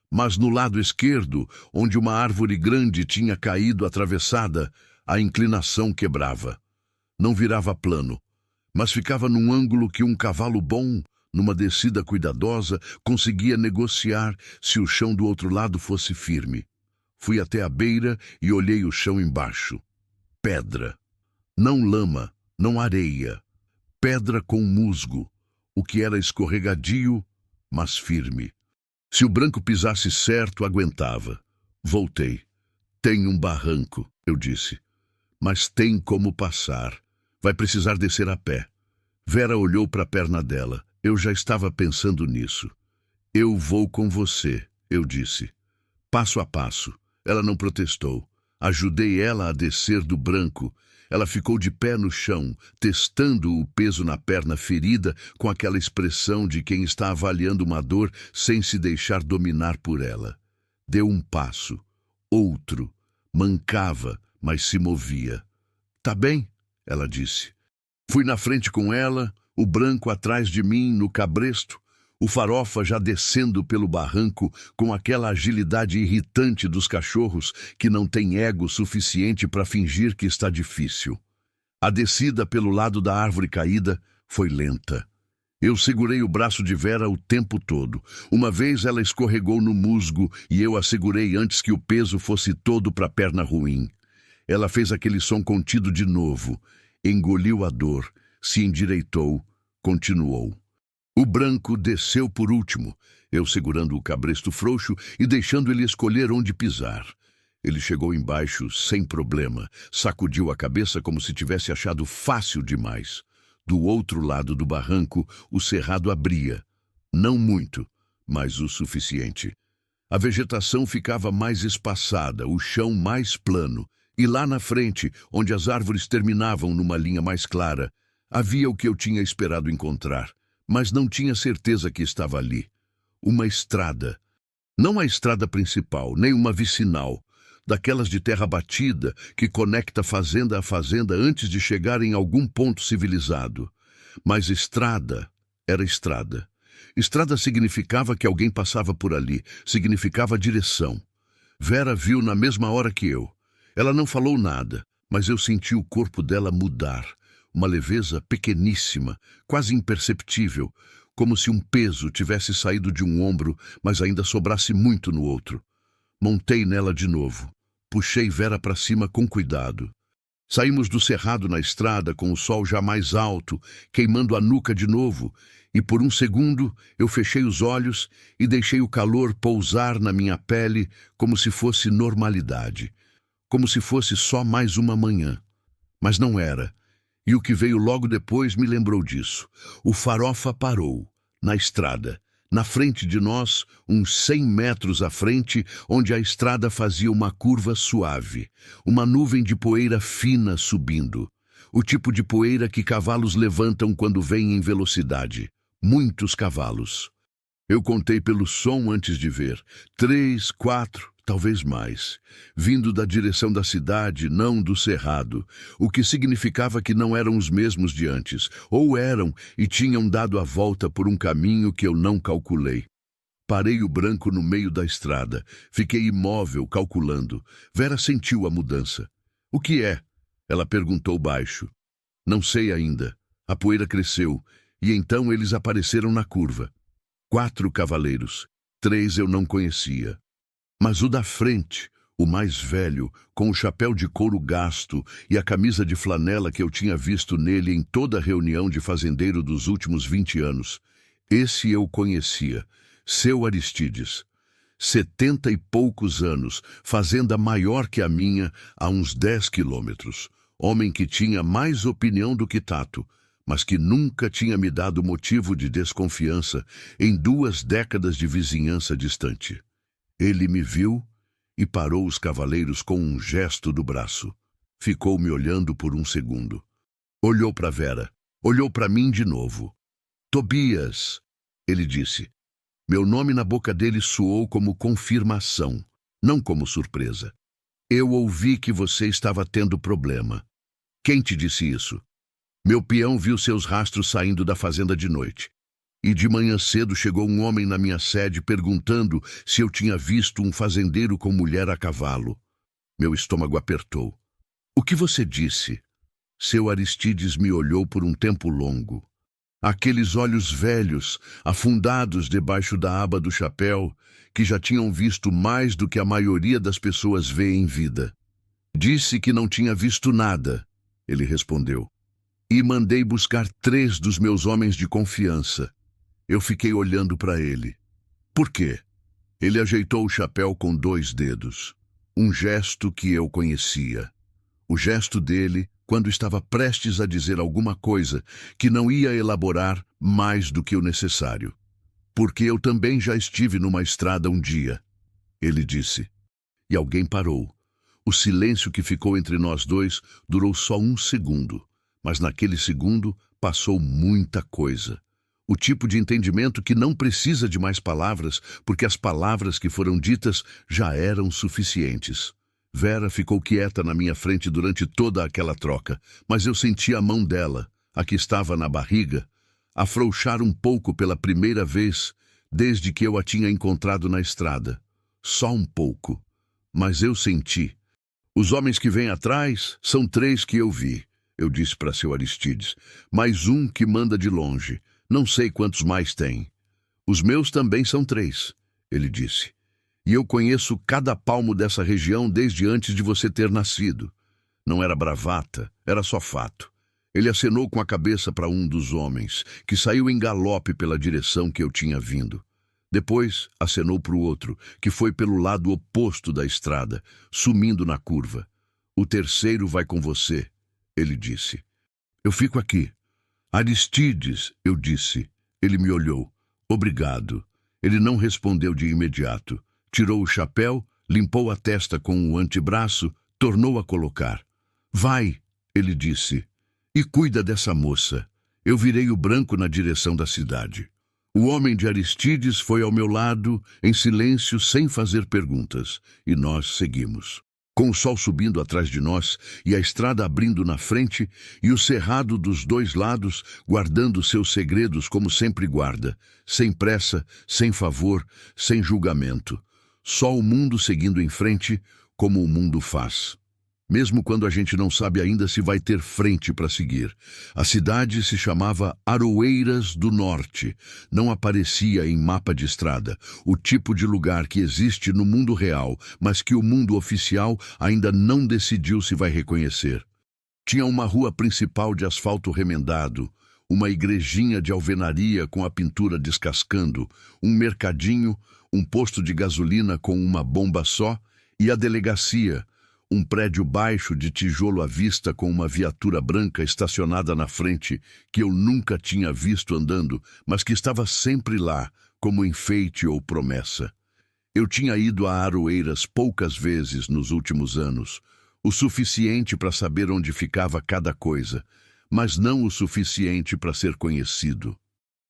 Mas no lado esquerdo, onde uma árvore grande tinha caído atravessada, a inclinação quebrava. Não virava plano, mas ficava num ângulo que um cavalo bom, numa descida cuidadosa, conseguia negociar se o chão do outro lado fosse firme. Fui até a beira e olhei o chão embaixo. Pedra. Não lama, não areia. Pedra com musgo, o que era escorregadio, mas firme. Se o branco pisasse certo, aguentava. Voltei. Tem um barranco, eu disse. Mas tem como passar. Vai precisar descer a pé. Vera olhou para a perna dela. Eu já estava pensando nisso. Eu vou com você, eu disse. passo a passo. Ela não protestou. Ajudei ela a descer do branco. Ela ficou de pé no chão, testando o peso na perna ferida com aquela expressão de quem está avaliando uma dor sem se deixar dominar por ela. Deu um passo, outro, mancava, mas se movia. Tá bem, ela disse. Fui na frente com ela, o branco atrás de mim no cabresto, o Farofa já descendo pelo barranco com aquela agilidade irritante dos cachorros que não tem ego suficiente para fingir que está difícil. A descida pelo lado da árvore caída foi lenta. Eu segurei o braço de Vera o tempo todo. Uma vez ela escorregou no musgo e eu a segurei antes que o peso fosse todo para a perna ruim. Ela fez aquele som contido de novo, engoliu a dor, se endireitou, continuou. O branco desceu por último, eu segurando o cabresto frouxo e deixando ele escolher onde pisar. Ele chegou embaixo sem problema, sacudiu a cabeça como se tivesse achado fácil demais. Do outro lado do barranco, o cerrado abria. Não muito, mas o suficiente. A vegetação ficava mais espaçada, o chão mais plano, e lá na frente, onde as árvores terminavam numa linha mais clara, havia o que eu tinha esperado encontrar. Mas não tinha certeza que estava ali. Uma estrada. Não a estrada principal, nem uma vicinal, daquelas de terra batida que conecta fazenda a fazenda antes de chegar em algum ponto civilizado. Mas estrada era estrada. Estrada significava que alguém passava por ali, significava direção. Vera viu na mesma hora que eu. Ela não falou nada, mas eu senti o corpo dela mudar. Uma leveza pequeníssima, quase imperceptível, como se um peso tivesse saído de um ombro, mas ainda sobrasse muito no outro. Montei nela de novo. Puxei Vera para cima com cuidado. Saímos do cerrado na estrada com o sol já mais alto, queimando a nuca de novo, e por um segundo eu fechei os olhos e deixei o calor pousar na minha pele como se fosse normalidade, como se fosse só mais uma manhã. Mas não era. E o que veio logo depois me lembrou disso. O Farofa parou, na estrada, na frente de nós, uns 100 metros à frente, onde a estrada fazia uma curva suave, uma nuvem de poeira fina subindo. O tipo de poeira que cavalos levantam quando vêm em velocidade. Muitos cavalos. Eu contei pelo som antes de ver. 3, 4... talvez mais, vindo da direção da cidade, não do cerrado, o que significava que não eram os mesmos de antes, ou eram e tinham dado a volta por um caminho que eu não calculei. Parei o branco no meio da estrada, fiquei imóvel, calculando. Vera sentiu a mudança. O que é? Ela perguntou baixo. Não sei ainda. A poeira cresceu, e então eles apareceram na curva. 4 cavaleiros, 3 eu não conhecia. Mas o da frente, o mais velho, com o chapéu de couro gasto e a camisa de flanela que eu tinha visto nele em toda a reunião de fazendeiro dos últimos 20 anos, esse eu conhecia, seu Aristides. 70 e poucos anos, fazenda maior que a minha, a uns 10 quilômetros. Homem que tinha mais opinião do que tato, mas que nunca tinha me dado motivo de desconfiança em 2 décadas de vizinhança distante. Ele me viu e parou os cavaleiros com um gesto do braço. Ficou me olhando por um segundo. Olhou para Vera. Olhou para mim de novo. Tobias, ele disse. Meu nome na boca dele soou como confirmação, não como surpresa. Eu ouvi que você estava tendo problema. Quem te disse isso? Meu peão viu seus rastros saindo da fazenda de noite. E de manhã cedo chegou um homem na minha sede perguntando se eu tinha visto um fazendeiro com mulher a cavalo. Meu estômago apertou. O que você disse? Seu Aristides me olhou por um tempo longo. Aqueles olhos velhos, afundados debaixo da aba do chapéu, que já tinham visto mais do que a maioria das pessoas vê em vida. Disse que não tinha visto nada, ele respondeu. E mandei buscar 3 dos meus homens de confiança. Eu fiquei olhando para ele. Por quê? Ele ajeitou o chapéu com 2 dedos. Um gesto que eu conhecia. O gesto dele quando estava prestes a dizer alguma coisa que não ia elaborar mais do que o necessário. Porque eu também já estive numa estrada um dia. ele disse. E alguém parou. O silêncio que ficou entre nós dois durou só um segundo, mas naquele segundo passou muita coisa. O tipo de entendimento que não precisa de mais palavras, porque as palavras que foram ditas já eram suficientes. Vera ficou quieta na minha frente durante toda aquela troca, mas eu senti a mão dela, a que estava na barriga, afrouxar um pouco pela primeira vez desde que eu a tinha encontrado na estrada. Só um pouco. Mas eu senti. Os homens que vêm atrás são 3 que eu vi, eu disse para seu Aristides. Mais um que manda de longe. Não sei quantos mais tem. Os meus também são 3, ele disse. E eu conheço cada palmo dessa região desde antes de você ter nascido. Não era bravata, era só fato. Ele acenou com a cabeça para um dos homens, que saiu em galope pela direção que eu tinha vindo. Depois acenou para o outro, que foi pelo lado oposto da estrada, sumindo na curva. O terceiro vai com você, ele disse. Eu fico aqui. Aristides, eu disse. Ele me olhou. Obrigado. Ele não respondeu de imediato. Tirou o chapéu, limpou a testa com o antebraço, tornou a colocar. Vai, ele disse, e cuida dessa moça. Eu virei o branco na direção da cidade. O homem de Aristides foi ao meu lado, em silêncio, sem fazer perguntas, e nós seguimos. Com o sol subindo atrás de nós, e a estrada abrindo na frente, e o cerrado dos 2 lados, guardando seus segredos como sempre guarda, sem pressa, sem favor, sem julgamento. Só o mundo seguindo em frente, como o mundo faz. Mesmo quando a gente não sabe ainda se vai ter frente para seguir. A cidade se chamava Aroeiras do Norte. Não aparecia em mapa de estrada, o tipo de lugar que existe no mundo real, mas que o mundo oficial ainda não decidiu se vai reconhecer. Tinha uma rua principal de asfalto remendado, uma igrejinha de alvenaria com a pintura descascando, um mercadinho, um posto de gasolina com uma bomba só e a delegacia, um prédio baixo de tijolo à vista com uma viatura branca estacionada na frente que eu nunca tinha visto andando, mas que estava sempre lá, como enfeite ou promessa. Eu tinha ido a Aroeiras poucas vezes nos últimos anos, o suficiente para saber onde ficava cada coisa, mas não o suficiente para ser conhecido.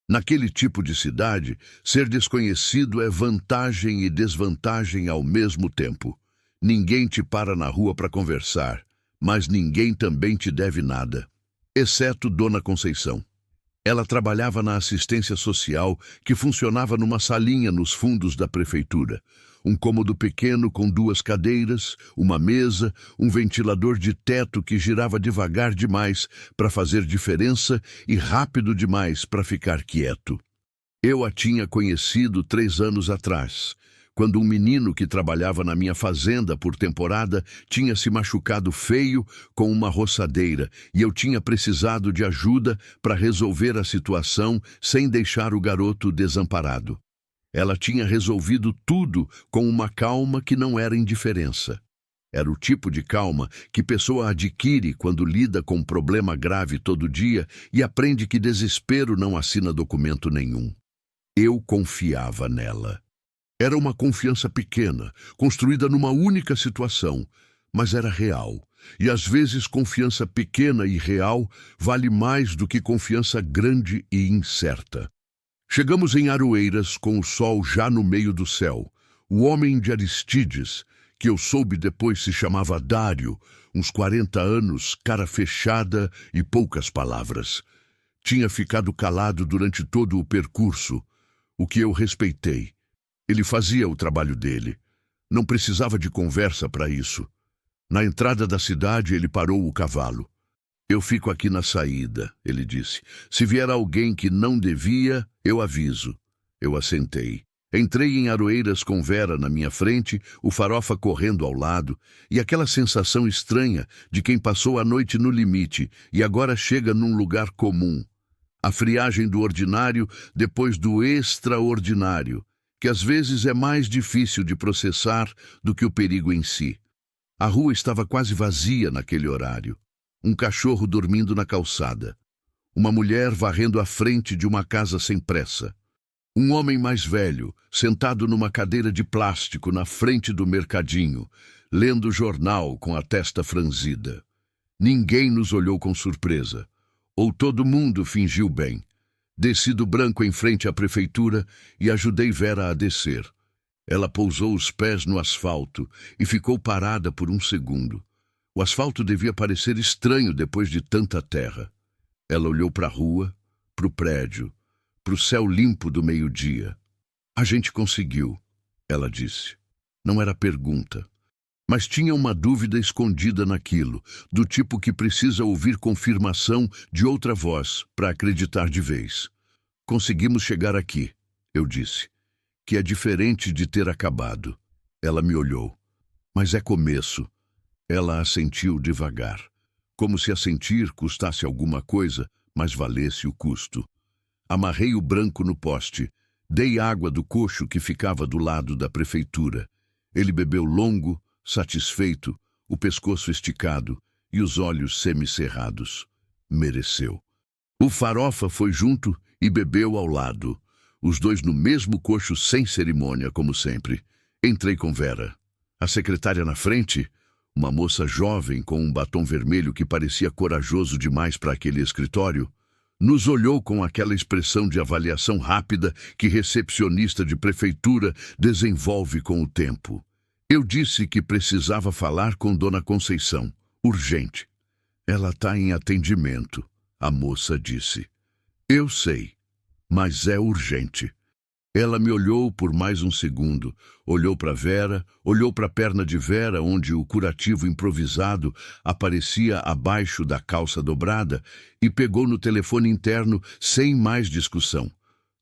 Naquele tipo de cidade, ser desconhecido é vantagem e desvantagem ao mesmo tempo. Ninguém te para na rua para conversar, mas ninguém também te deve nada, exceto Dona Conceição. Ela trabalhava na assistência social, que funcionava numa salinha nos fundos da prefeitura. Um cômodo pequeno com 2 cadeiras, uma mesa, um ventilador de teto que girava devagar demais para fazer diferença e rápido demais para ficar quieto. Eu a tinha conhecido 3 anos atrás, quando um menino que trabalhava na minha fazenda por temporada tinha se machucado feio com uma roçadeira e eu tinha precisado de ajuda para resolver a situação sem deixar o garoto desamparado. Ela tinha resolvido tudo com uma calma que não era indiferença. Era o tipo de calma que pessoa adquire quando lida com um problema grave todo dia e aprende que desespero não assina documento nenhum. Eu confiava nela. Era uma confiança pequena, construída numa única situação, mas era real. E às vezes confiança pequena e real vale mais do que confiança grande e incerta. Chegamos em Aroeiras com o sol já no meio do céu. O homem de Aristides, que eu soube depois se chamava Dário, uns 40 anos, cara fechada e poucas palavras. Tinha ficado calado durante todo o percurso, o que eu respeitei. Ele fazia o trabalho dele. Não precisava de conversa para isso. Na entrada da cidade, ele parou o cavalo. Eu fico aqui na saída, ele disse. Se vier alguém que não devia, eu aviso. Eu assentei. Entrei em Aroeiras com Vera na minha frente, o Farofa correndo ao lado, e aquela sensação estranha de quem passou a noite no limite e agora chega num lugar comum. A friagem do ordinário depois do extraordinário, que às vezes é mais difícil de processar do que o perigo em si. A rua estava quase vazia naquele horário. Um cachorro dormindo na calçada. Uma mulher varrendo a frente de uma casa sem pressa. Um homem mais velho, sentado numa cadeira de plástico na frente do mercadinho, lendo o jornal com a testa franzida. Ninguém nos olhou com surpresa. Ou todo mundo fingiu bem. Desci do branco em frente à prefeitura e ajudei Vera a descer. Ela pousou os pés no asfalto e ficou parada por um segundo. O asfalto devia parecer estranho depois de tanta terra. Ela olhou para a rua, para o prédio, para o céu limpo do meio-dia. A gente conseguiu, ela disse. Não era pergunta. Mas tinha uma dúvida escondida naquilo, do tipo que precisa ouvir confirmação de outra voz para acreditar de vez. Conseguimos chegar aqui, eu disse, que é diferente de ter acabado. Ela me olhou. Mas é começo. Ela assentiu devagar, como se assentir custasse alguma coisa, mas valesse o custo. Amarrei o branco no poste, dei água do cocho que ficava do lado da prefeitura. Ele bebeu longo, satisfeito, o pescoço esticado e os olhos semicerrados. Mereceu. O Farofa foi junto e bebeu ao lado, os dois no mesmo cocho sem cerimônia, como sempre. Entrei com Vera. A secretária na frente, uma moça jovem com um batom vermelho que parecia corajoso demais para aquele escritório, nos olhou com aquela expressão de avaliação rápida que recepcionista de prefeitura desenvolve com o tempo. Eu disse que precisava falar com Dona Conceição, urgente. Ela está em atendimento, a moça disse. Eu sei, mas é urgente. Ela me olhou por mais um segundo, olhou para Vera, olhou para a perna de Vera, onde o curativo improvisado aparecia abaixo da calça dobrada, e pegou no telefone interno sem mais discussão.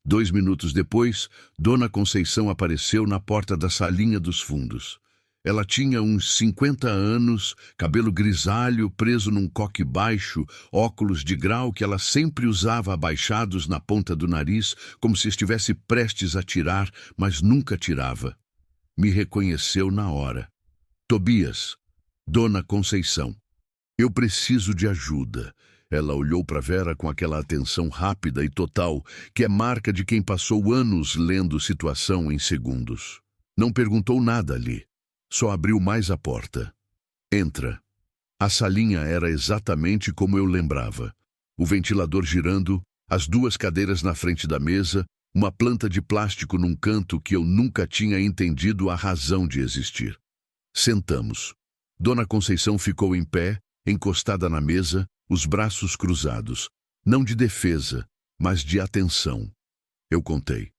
2 minutos depois, Dona Conceição apareceu na porta da salinha dos fundos. Ela tinha uns 50 anos, cabelo grisalho preso num coque baixo, óculos de grau que ela sempre usava abaixados na ponta do nariz, como se estivesse prestes a tirar, mas nunca tirava. Me reconheceu na hora. Tobias, Dona Conceição. Eu preciso de ajuda. Ela olhou para Vera com aquela atenção rápida e total, que é marca de quem passou anos lendo situação em segundos. Não perguntou nada ali. Só abriu mais a porta. Entra. A salinha era exatamente como eu lembrava. O ventilador girando, as 2 cadeiras na frente da mesa, uma planta de plástico num canto que eu nunca tinha entendido a razão de existir. Sentamos. Dona Conceição ficou em pé, encostada na mesa, os braços cruzados. Não de defesa, mas de atenção. Eu contei.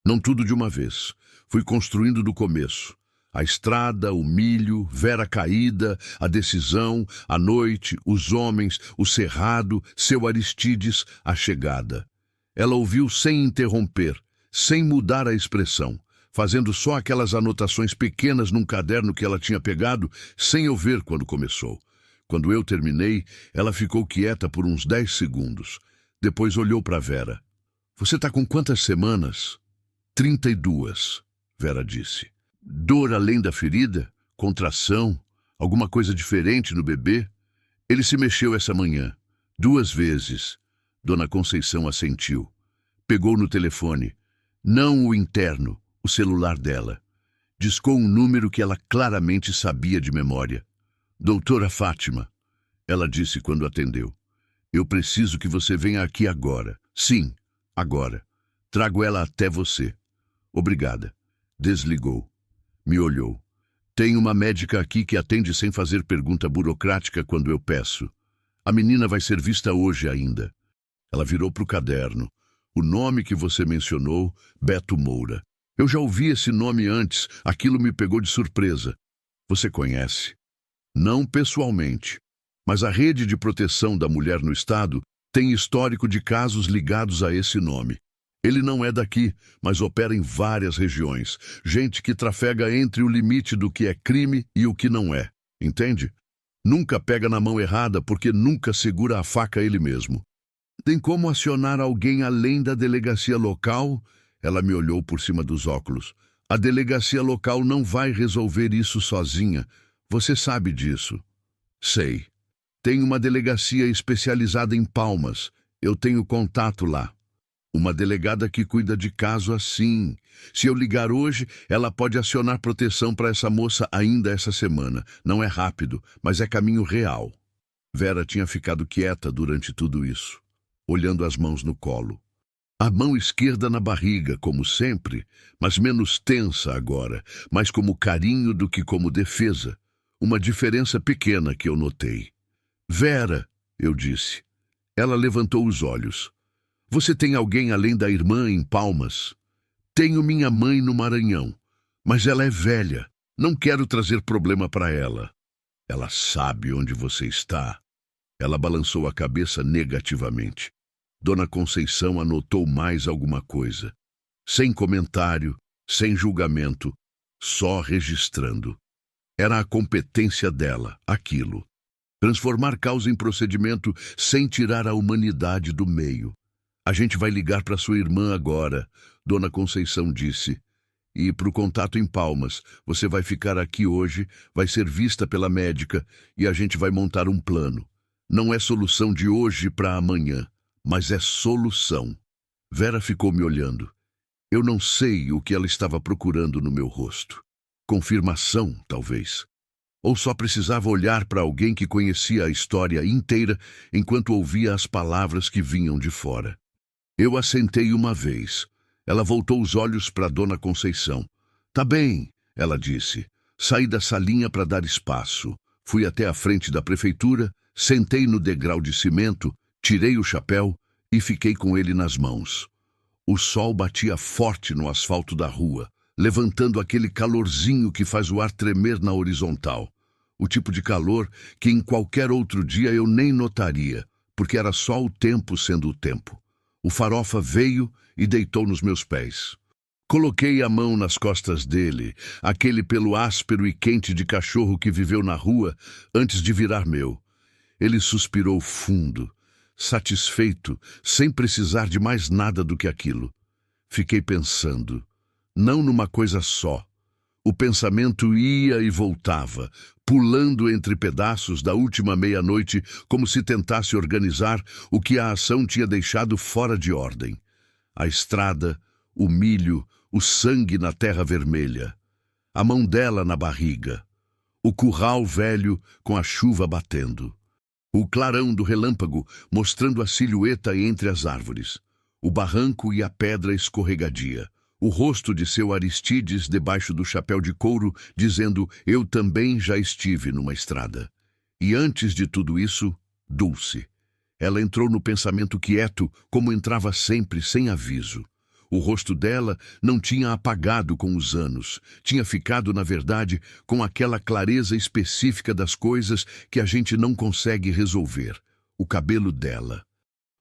Não tudo de uma vez. Fui construindo do começo. A estrada, o milho, Vera caída, a decisão, a noite, os homens, o cerrado, seu Aristides, a chegada. Ela ouviu sem interromper, sem mudar a expressão, fazendo só aquelas anotações pequenas num caderno que ela tinha pegado, sem eu ver quando começou. Quando eu terminei, ela ficou quieta por uns 10 segundos. Depois olhou para Vera. Você está com quantas semanas? 32, Vera disse. Dor além da ferida? Contração? Alguma coisa diferente no bebê? Ele se mexeu essa manhã. 2 vezes. Dona Conceição assentiu. Pegou no telefone. Não o interno, o celular dela. Discou um número que ela claramente sabia de memória. Doutora Fátima, ela disse quando atendeu. Eu preciso que você venha aqui agora. Sim, agora. Trago ela até você. Obrigada. Desligou. Me olhou. Tem uma médica aqui que atende sem fazer pergunta burocrática quando eu peço. A menina vai ser vista hoje ainda. Ela virou para o caderno. O nome que você mencionou, Beto Moura. Eu já ouvi esse nome antes, aquilo me pegou de surpresa. Você conhece? Não pessoalmente, mas a rede de proteção da mulher no estado tem histórico de casos ligados a esse nome. Ele não é daqui, mas opera em várias regiões. Gente que trafega entre o limite do que é crime e o que não é. Entende? Nunca pega na mão errada porque nunca segura a faca ele mesmo. Tem como acionar alguém além da delegacia local? Ela me olhou por cima dos óculos. A delegacia local não vai resolver isso sozinha. Você sabe disso. Sei. Tem uma delegacia especializada em Palmas. Eu tenho contato lá. Uma delegada que cuida de caso assim. Se eu ligar hoje, ela pode acionar proteção para essa moça ainda essa semana. Não é rápido, mas é caminho real. Vera tinha ficado quieta durante tudo isso, olhando as mãos no colo. A mão esquerda na barriga, como sempre, mas menos tensa agora, mais como carinho do que como defesa. Uma diferença pequena que eu notei. Vera, eu disse. Ela levantou os olhos. Você tem alguém além da irmã em Palmas? Tenho minha mãe no Maranhão, mas ela é velha. Não quero trazer problema para ela. Ela sabe onde você está. Ela balançou a cabeça negativamente. Dona Conceição anotou mais alguma coisa. Sem comentário, sem julgamento, só registrando. Era a competência dela, aquilo. Transformar causa em procedimento sem tirar a humanidade do meio. A gente vai ligar para sua irmã agora, Dona Conceição disse. E para o contato em Palmas, você vai ficar aqui hoje, vai ser vista pela médica e a gente vai montar um plano. Não é solução de hoje para amanhã, mas é solução. Vera ficou me olhando. Eu não sei o que ela estava procurando no meu rosto. Confirmação, talvez. Ou só precisava olhar para alguém que conhecia a história inteira enquanto ouvia as palavras que vinham de fora. Eu assentei uma vez. Ela voltou os olhos para Dona Conceição. Tá bem, ela disse. Saí da salinha para dar espaço. Fui até a frente da prefeitura, sentei no degrau de cimento, tirei o chapéu e fiquei com ele nas mãos. O sol batia forte no asfalto da rua, levantando aquele calorzinho que faz o ar tremer na horizontal. O tipo de calor que em qualquer outro dia eu nem notaria, porque era só o tempo sendo o tempo. O Farofa veio e deitou nos meus pés. Coloquei a mão nas costas dele, aquele pelo áspero e quente de cachorro que viveu na rua antes de virar meu. Ele suspirou fundo, satisfeito, sem precisar de mais nada do que aquilo. Fiquei pensando, não numa coisa só. O pensamento ia e voltava, pulando entre pedaços da última meia-noite, como se tentasse organizar o que a ação tinha deixado fora de ordem. A estrada, o milho, o sangue na terra vermelha, a mão dela na barriga, o curral velho com a chuva batendo, o clarão do relâmpago mostrando a silhueta entre as árvores, o barranco e a pedra escorregadia, o rosto de seu Aristides debaixo do chapéu de couro, dizendo, eu também já estive numa estrada. E antes de tudo isso, Dulce. Ela entrou no pensamento quieto, como entrava sempre, sem aviso. O rosto dela não tinha apagado com os anos. Tinha ficado, na verdade, com aquela clareza específica das coisas que a gente não consegue resolver. O cabelo dela.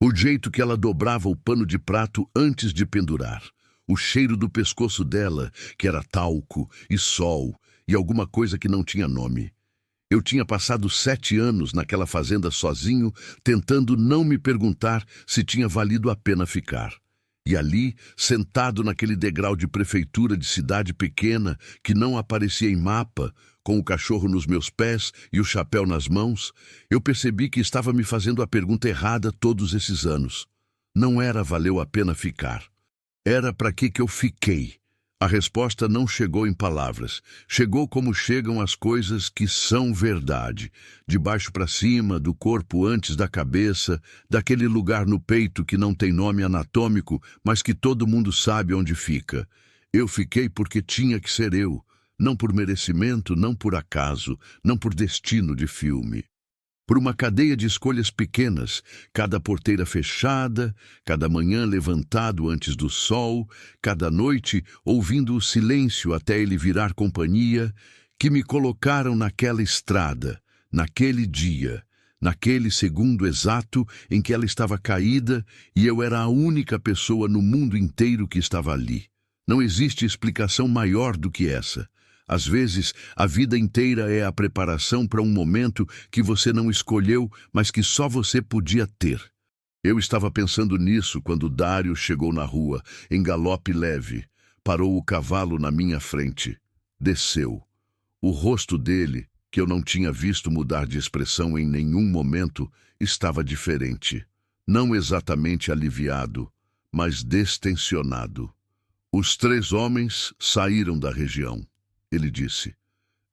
O jeito que ela dobrava o pano de prato antes de pendurar. O cheiro do pescoço dela, que era talco e sol e alguma coisa que não tinha nome. Eu tinha passado 7 anos naquela fazenda sozinho, tentando não me perguntar se tinha valido a pena ficar. E ali, sentado naquele degrau de prefeitura de cidade pequena, que não aparecia em mapa, com o cachorro nos meus pés e o chapéu nas mãos, eu percebi que estava me fazendo a pergunta errada todos esses anos. Não era valeu a pena ficar. Era para que eu fiquei. A resposta não chegou em palavras. Chegou como chegam as coisas que são verdade. De baixo para cima, do corpo antes da cabeça, daquele lugar no peito que não tem nome anatômico, mas que todo mundo sabe onde fica. Eu fiquei porque tinha que ser eu. Não por merecimento, não por acaso, não por destino de filme. Por uma cadeia de escolhas pequenas, cada porteira fechada, cada manhã levantado antes do sol, cada noite ouvindo o silêncio até ele virar companhia, que me colocaram naquela estrada, naquele dia, naquele segundo exato em que ela estava caída e eu era a única pessoa no mundo inteiro que estava ali. Não existe explicação maior do que essa. Às vezes, a vida inteira é a preparação para um momento que você não escolheu, mas que só você podia ter. Eu estava pensando nisso quando Dário chegou na rua, em galope leve. Parou o cavalo na minha frente. Desceu. O rosto dele, que eu não tinha visto mudar de expressão em nenhum momento, estava diferente. Não exatamente aliviado, mas destensionado. Os 3 homens saíram da região. Ele disse: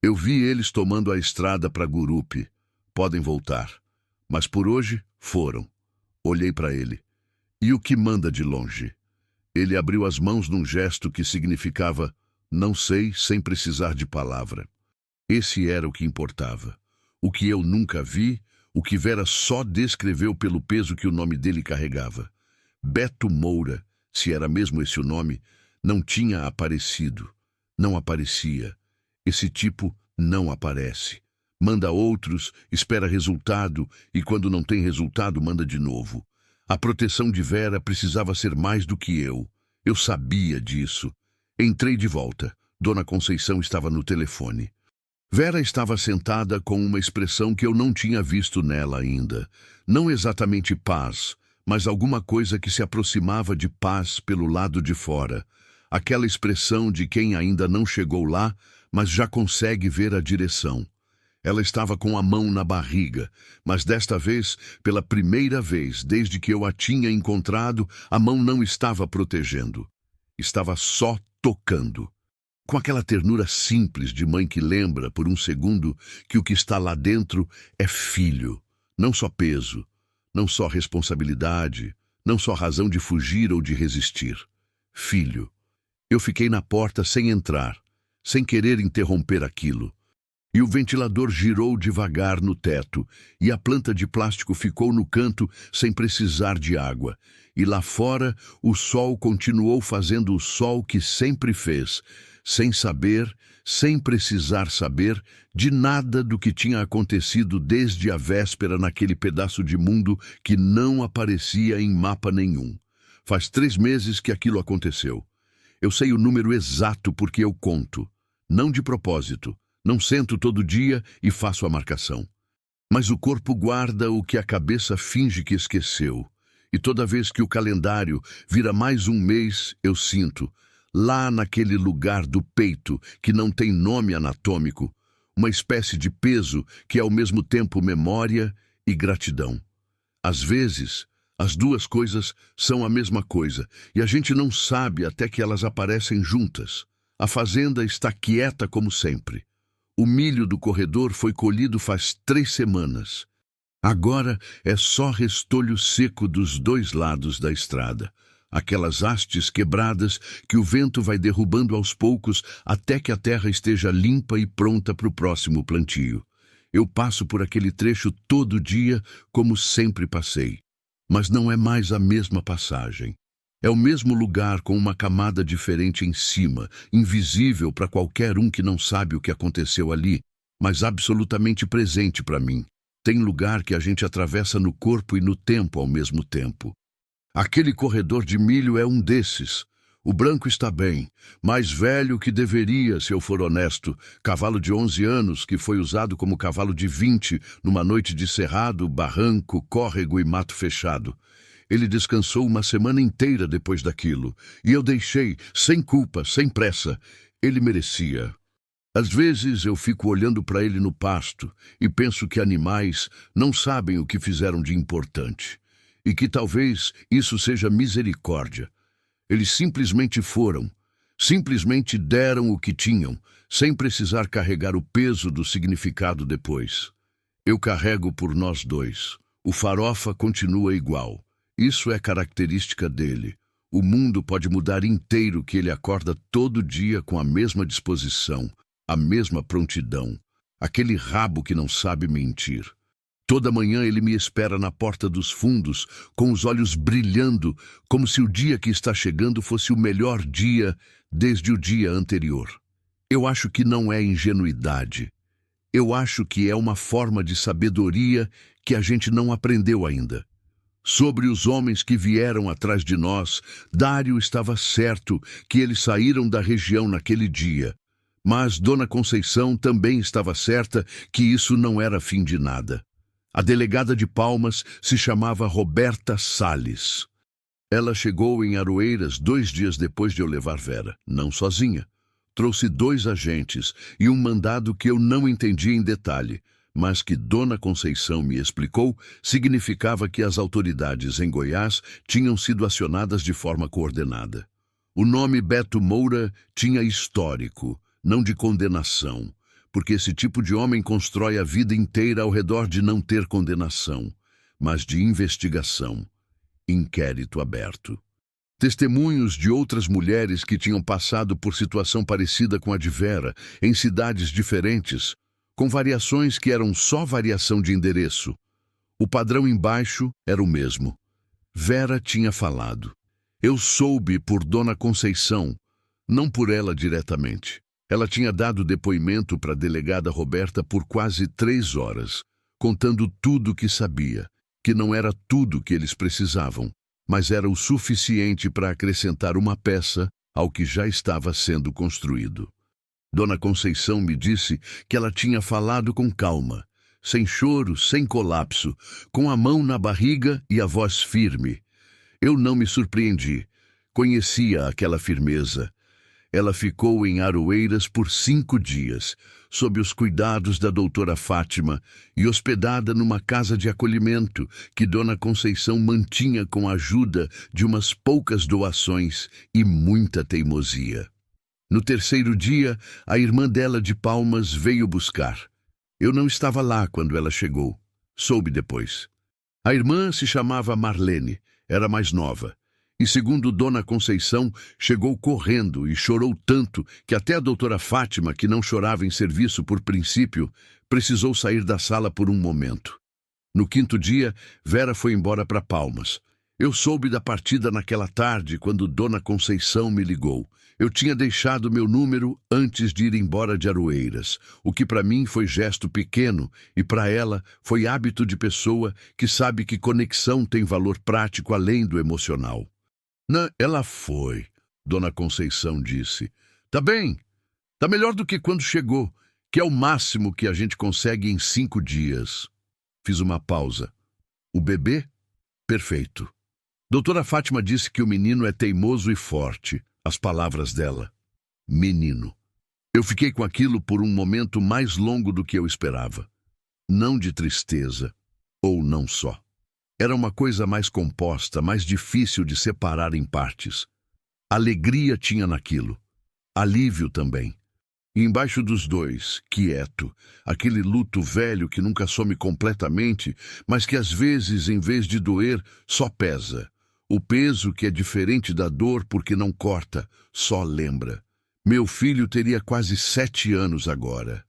eu vi eles tomando a estrada para Gurupi. Podem voltar. Mas por hoje, foram. Olhei para ele. E o que manda de longe? Ele abriu as mãos num gesto que significava não sei, sem precisar de palavra. Esse era o que importava. O que eu nunca vi, o que Vera só descreveu pelo peso que o nome dele carregava. Beto Moura, se era mesmo esse o nome, não tinha aparecido. Não aparecia. Esse tipo não aparece. Manda outros, espera resultado, e quando não tem resultado, manda de novo. A proteção de Vera precisava ser mais do que eu. Eu sabia disso. Entrei de volta. Dona Conceição estava no telefone. Vera estava sentada com uma expressão que eu não tinha visto nela ainda. Não exatamente paz, mas alguma coisa que se aproximava de paz pelo lado de fora. Aquela expressão de quem ainda não chegou lá, mas já consegue ver a direção. Ela estava com a mão na barriga, mas desta vez, pela primeira vez desde que eu a tinha encontrado, a mão não estava protegendo. Estava só tocando. Com aquela ternura simples de mãe que lembra, por um segundo, que o que está lá dentro é filho. Não só peso, não só responsabilidade, não só razão de fugir ou de resistir. Filho. Eu fiquei na porta sem entrar, sem querer interromper aquilo. E o ventilador girou devagar no teto, e a planta de plástico ficou no canto sem precisar de água. E lá fora, o sol continuou fazendo o sol que sempre fez, sem saber, sem precisar saber, de nada do que tinha acontecido desde a véspera naquele pedaço de mundo que não aparecia em mapa nenhum. Faz 3 meses que aquilo aconteceu. Eu sei o número exato porque eu conto, não de propósito. Não sento todo dia e faço a marcação. Mas o corpo guarda o que a cabeça finge que esqueceu. E toda vez que o calendário vira mais um mês, eu sinto, lá naquele lugar do peito que não tem nome anatômico, uma espécie de peso que é ao mesmo tempo memória e gratidão. Às vezes, as duas coisas são a mesma coisa e a gente não sabe até que elas aparecem juntas. A fazenda está quieta como sempre. O milho do corredor foi colhido faz 3 semanas. Agora é só restolho seco dos 2 lados da estrada. Aquelas hastes quebradas que o vento vai derrubando aos poucos até que a terra esteja limpa e pronta para o próximo plantio. Eu passo por aquele trecho todo dia como sempre passei. Mas não é mais a mesma passagem. É o mesmo lugar com uma camada diferente em cima, invisível para qualquer um que não sabe o que aconteceu ali, mas absolutamente presente para mim. Tem lugar que a gente atravessa no corpo e no tempo ao mesmo tempo. Aquele corredor de milho é um desses. O branco está bem, mais velho que deveria, se eu for honesto. Cavalo de 11 anos que foi usado como cavalo de 20 numa noite de cerrado, barranco, córrego e mato fechado. Ele descansou uma semana inteira depois daquilo, e eu deixei, sem culpa, sem pressa. Ele merecia. Às vezes eu fico olhando para ele no pasto e penso que animais não sabem o que fizeram de importante, e que talvez isso seja misericórdia. Eles simplesmente foram, simplesmente deram o que tinham, sem precisar carregar o peso do significado depois. Eu carrego por nós 2. O Farofa continua igual. Isso é característica dele. O mundo pode mudar inteiro que ele acorda todo dia com a mesma disposição, a mesma prontidão. Aquele rabo que não sabe mentir. Toda manhã ele me espera na porta dos fundos, com os olhos brilhando, como se o dia que está chegando fosse o melhor dia desde o dia anterior. Eu acho que não é ingenuidade. Eu acho que é uma forma de sabedoria que a gente não aprendeu ainda. Sobre os homens que vieram atrás de nós, Dário estava certo que eles saíram da região naquele dia. Mas Dona Conceição também estava certa que isso não era fim de nada. A delegada de Palmas se chamava Roberta Salles. Ela chegou em Aroeiras 2 dias depois de eu levar Vera, não sozinha. Trouxe 2 agentes e um mandado que eu não entendi em detalhe, mas que Dona Conceição me explicou, significava que as autoridades em Goiás tinham sido acionadas de forma coordenada. O nome Beto Moura tinha histórico, não de condenação, porque esse tipo de homem constrói a vida inteira ao redor de não ter condenação, mas de investigação, inquérito aberto. Testemunhos de outras mulheres que tinham passado por situação parecida com a de Vera, em cidades diferentes, com variações que eram só variação de endereço. O padrão embaixo era o mesmo. Vera tinha falado. Eu soube por Dona Conceição, não por ela diretamente. Ela tinha dado depoimento para a delegada Roberta por quase 3 horas, contando tudo o que sabia, que não era tudo que eles precisavam, mas era o suficiente para acrescentar uma peça ao que já estava sendo construído. Dona Conceição me disse que ela tinha falado com calma, sem choro, sem colapso, com a mão na barriga e a voz firme. Eu não me surpreendi. Conhecia aquela firmeza. Ela ficou em Aroeiras por 5 dias, sob os cuidados da doutora Fátima e hospedada numa casa de acolhimento que Dona Conceição mantinha com a ajuda de umas poucas doações e muita teimosia. No 3º dia, a irmã dela de Palmas veio buscar. Eu não estava lá quando ela chegou. Soube depois. A irmã se chamava Marlene, era mais nova. E segundo Dona Conceição, chegou correndo e chorou tanto que até a doutora Fátima, que não chorava em serviço por princípio, precisou sair da sala por um momento. No 5º dia, Vera foi embora para Palmas. Eu soube da partida naquela tarde quando Dona Conceição me ligou. Eu tinha deixado meu número antes de ir embora de Aroeiras, o que para mim foi gesto pequeno e para ela foi hábito de pessoa que sabe que conexão tem valor prático além do emocional. Não, ela foi, Dona Conceição disse. Tá bem, tá melhor do que quando chegou, que é o máximo que a gente consegue em 5 dias. Fiz uma pausa. O bebê? Perfeito. Doutora Fátima disse que o menino é teimoso e forte. As palavras dela. Menino. Eu fiquei com aquilo por um momento mais longo do que eu esperava. Não de tristeza, ou não só. Era uma coisa mais composta, mais difícil de separar em partes. Alegria tinha naquilo. Alívio também. E embaixo dos dois, quieto, aquele luto velho que nunca some completamente, mas que às vezes, em vez de doer, só pesa. O peso que é diferente da dor porque não corta, só lembra. Meu filho teria quase 7 anos agora.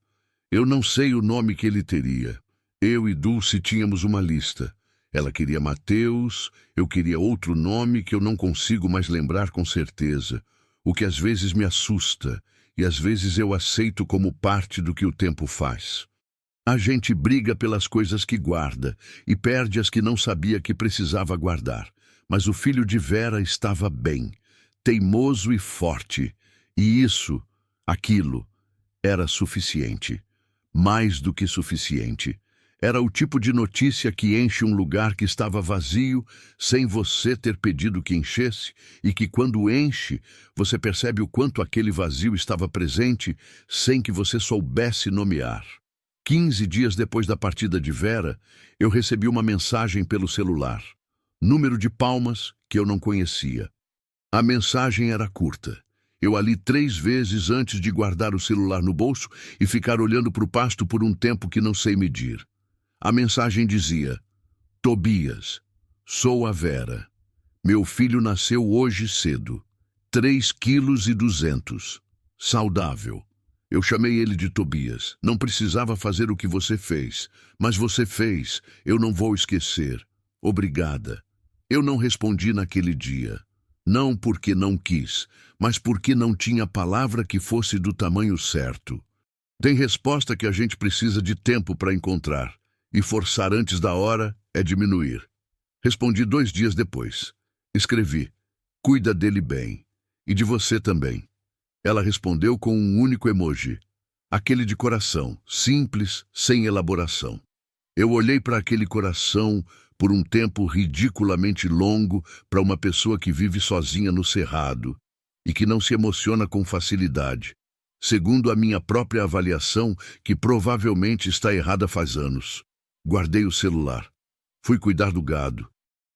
Eu não sei o nome que ele teria. Eu e Dulce tínhamos uma lista. Ela queria Mateus, eu queria outro nome que eu não consigo mais lembrar com certeza, o que às vezes me assusta e às vezes eu aceito como parte do que o tempo faz. A gente briga pelas coisas que guarda e perde as que não sabia que precisava guardar, mas o filho de Vera estava bem, teimoso e forte, e isso, aquilo, era suficiente, mais do que suficiente. Era o tipo de notícia que enche um lugar que estava vazio, sem você ter pedido que enchesse, e que quando enche, você percebe o quanto aquele vazio estava presente, sem que você soubesse nomear. 15 dias depois da partida de Vera, eu recebi uma mensagem pelo celular. Número de Palmas que eu não conhecia. A mensagem era curta. Eu a li 3 vezes antes de guardar o celular no bolso e ficar olhando para o pasto por um tempo que não sei medir. A mensagem dizia: Tobias, sou a Vera. Meu filho nasceu hoje cedo. 3,2 kg. Saudável. Eu chamei ele de Tobias. Não precisava fazer o que você fez, mas você fez. Eu não vou esquecer. Obrigada. Eu não respondi naquele dia. Não porque não quis, mas porque não tinha palavra que fosse do tamanho certo. Tem resposta que a gente precisa de tempo para encontrar. E forçar antes da hora é diminuir. Respondi 2 dias depois. Escrevi: cuida dele bem. E de você também. Ela respondeu com um único emoji. Aquele de coração, simples, sem elaboração. Eu olhei para aquele coração por um tempo ridiculamente longo para uma pessoa que vive sozinha no cerrado e que não se emociona com facilidade. segundo a minha própria avaliação, que provavelmente está errada faz anos. Guardei o celular. Fui cuidar do gado.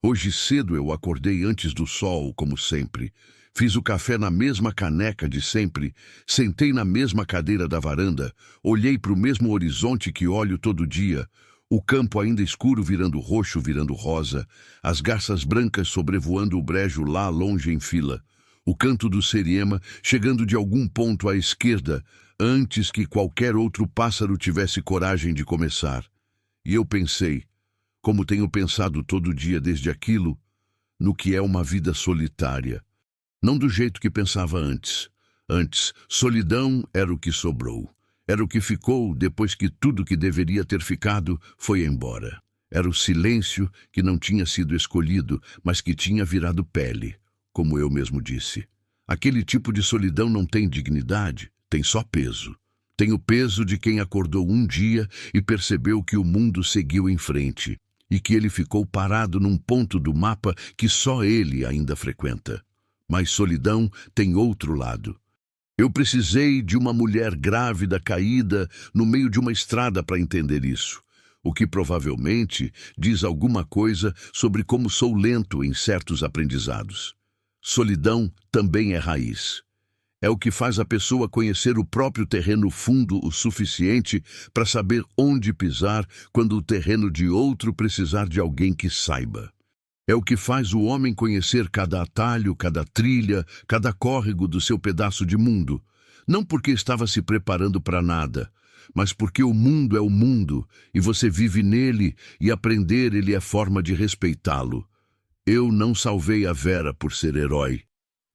Hoje cedo eu acordei antes do sol, como sempre. Fiz o café na mesma caneca de sempre, sentei na mesma cadeira da varanda, olhei para o mesmo horizonte que olho todo dia, o campo ainda escuro virando roxo, virando rosa, as garças brancas sobrevoando o brejo lá longe em fila, o canto do seriema chegando de algum ponto à esquerda, antes que qualquer outro pássaro tivesse coragem de começar. E eu pensei, como tenho pensado todo dia desde aquilo, no que é uma vida solitária. Não do jeito que pensava antes. Antes, solidão era o que sobrou. Era o que ficou depois que tudo que deveria ter ficado foi embora. Era o silêncio que não tinha sido escolhido, mas que tinha virado pele, como eu mesmo disse. Aquele tipo de solidão não tem dignidade, tem só peso. Tem o peso de quem acordou um dia e percebeu que o mundo seguiu em frente, e que ele ficou parado num ponto do mapa que só ele ainda frequenta. Mas solidão tem outro lado. Eu precisei de uma mulher grávida caída no meio de uma estrada para entender isso, o que provavelmente diz alguma coisa sobre como sou lento em certos aprendizados. Solidão também é raiz. É o que faz a pessoa conhecer o próprio terreno fundo o suficiente para saber onde pisar quando o terreno de outro precisar de alguém que saiba. É o que faz o homem conhecer cada atalho, cada trilha, cada córrego do seu pedaço de mundo. Não porque estava se preparando para nada, mas porque o mundo é o mundo e você vive nele e aprender ele é forma de respeitá-lo. Eu não salvei a Vera por ser herói.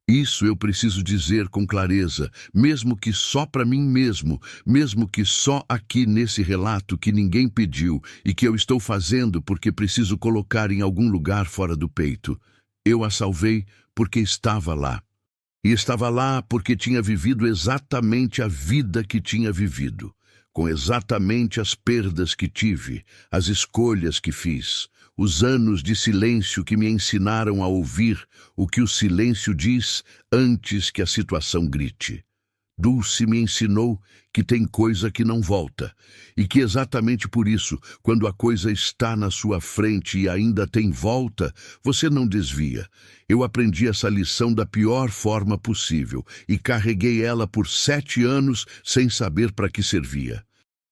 Isso eu preciso dizer com clareza, mesmo que só para mim mesmo, mesmo que só aqui nesse relato que ninguém pediu e que eu estou fazendo porque preciso colocar em algum lugar fora do peito. Eu a salvei porque estava lá. E estava lá porque tinha vivido exatamente a vida que tinha vivido, com exatamente as perdas que tive, as escolhas que fiz, os anos de silêncio que me ensinaram a ouvir o que o silêncio diz antes que a situação grite. Dulce me ensinou que tem coisa que não volta, e que exatamente por isso, quando a coisa está na sua frente e ainda tem volta, você não desvia. Eu aprendi essa lição da pior forma possível, e carreguei ela por 7 anos sem saber para que servia.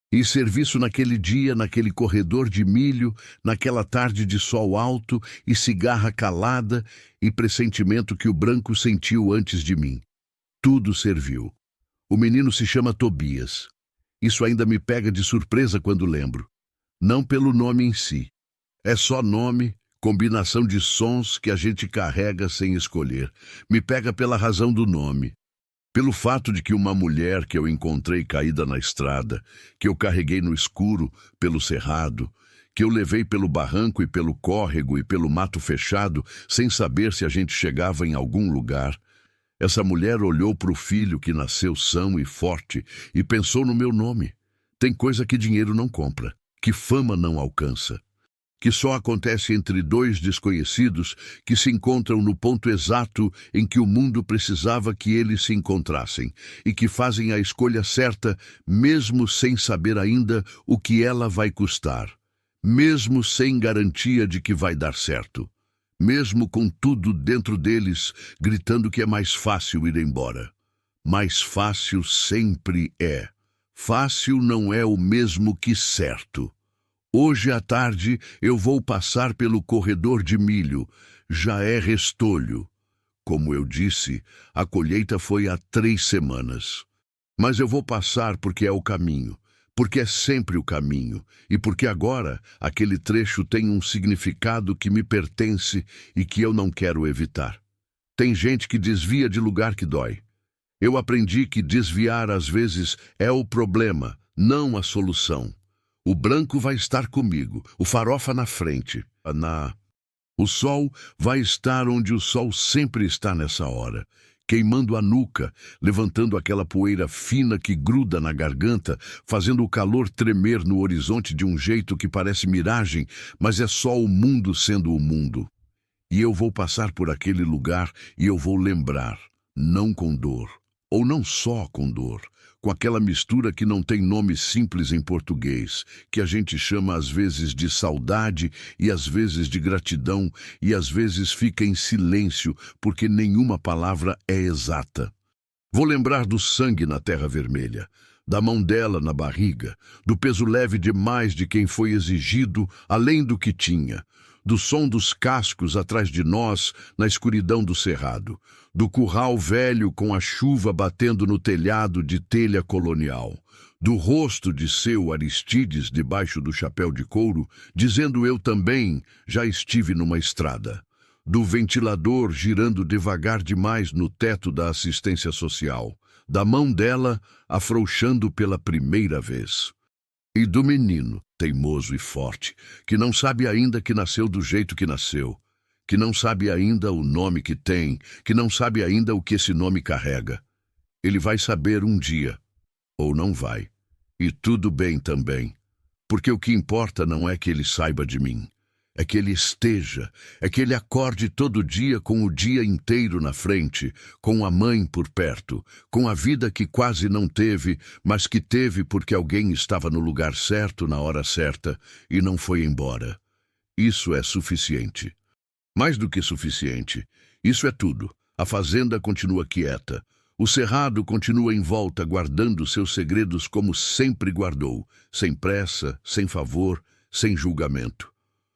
E serviço naquele dia, naquele corredor de milho, naquela tarde de sol alto e cigarra calada e pressentimento que o branco sentiu antes de mim. Tudo serviu. O menino se chama Tobias. Isso ainda me pega de surpresa quando lembro. Não pelo nome em si. É só nome, combinação de sons que a gente carrega sem escolher. Me pega pela razão do nome. Pelo fato de que uma mulher que eu encontrei caída na estrada, que eu carreguei no escuro, pelo cerrado, que eu levei pelo barranco e pelo córrego e pelo mato fechado, sem saber se a gente chegava em algum lugar, essa mulher olhou para o filho que nasceu são e forte e pensou no meu nome. Tem coisa que dinheiro não compra, que fama não alcança, que só acontece entre dois desconhecidos que se encontram no ponto exato em que o mundo precisava que eles se encontrassem e que fazem a escolha certa mesmo sem saber ainda o que ela vai custar, mesmo sem garantia de que vai dar certo, mesmo com tudo dentro deles gritando que é mais fácil ir embora. Mais fácil sempre é. Fácil não é o mesmo que certo. Hoje à tarde eu vou passar pelo corredor de milho, já é restolho. Como eu disse, a colheita foi há 3 semanas. Mas eu vou passar porque é o caminho, porque é sempre o caminho, e porque agora aquele trecho tem um significado que me pertence e que eu não quero evitar. Tem gente que desvia de lugar que dói. Eu aprendi que desviar às vezes é o problema, não a solução. O branco vai estar comigo, o farofa na frente. O sol vai estar onde o sol sempre está nessa hora, queimando a nuca, levantando aquela poeira fina que gruda na garganta, fazendo o calor tremer no horizonte de um jeito que parece miragem, mas é só o mundo sendo o mundo. E eu vou passar por aquele lugar e eu vou lembrar, não com dor, ou não só com dor, com aquela mistura que não tem nome simples em português, que a gente chama às vezes de saudade e às vezes de gratidão e às vezes fica em silêncio porque nenhuma palavra é exata. Vou lembrar do sangue na terra vermelha, da mão dela na barriga, do peso leve demais de quem foi exigido além do que tinha, do som dos cascos atrás de nós na escuridão do cerrado, do curral velho com a chuva batendo no telhado de telha colonial, do rosto de seu Aristides debaixo do chapéu de couro, dizendo eu também já estive numa estrada, do ventilador girando devagar demais no teto da assistência social, da mão dela afrouxando pela primeira vez. E do menino, teimoso e forte, que não sabe ainda que nasceu do jeito que nasceu, que não sabe ainda o nome que tem, que não sabe ainda o que esse nome carrega. Ele vai saber um dia, ou não vai. E tudo bem também, porque o que importa não é que ele saiba de mim, é que ele esteja, é que ele acorde todo dia com o dia inteiro na frente, com a mãe por perto, com a vida que quase não teve, mas que teve porque alguém estava no lugar certo na hora certa e não foi embora. Isso é suficiente. Mais do que suficiente. Isso é tudo. A fazenda continua quieta. O cerrado continua em volta guardando seus segredos como sempre guardou, sem pressa, sem favor, sem julgamento.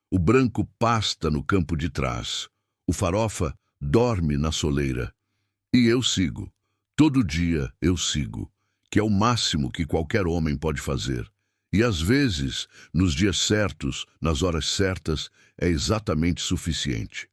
O branco pasta no campo de trás. O farofa dorme na soleira. E eu sigo. Todo dia eu sigo, que é o máximo que qualquer homem pode fazer. E às vezes, nos dias certos, nas horas certas, é exatamente suficiente.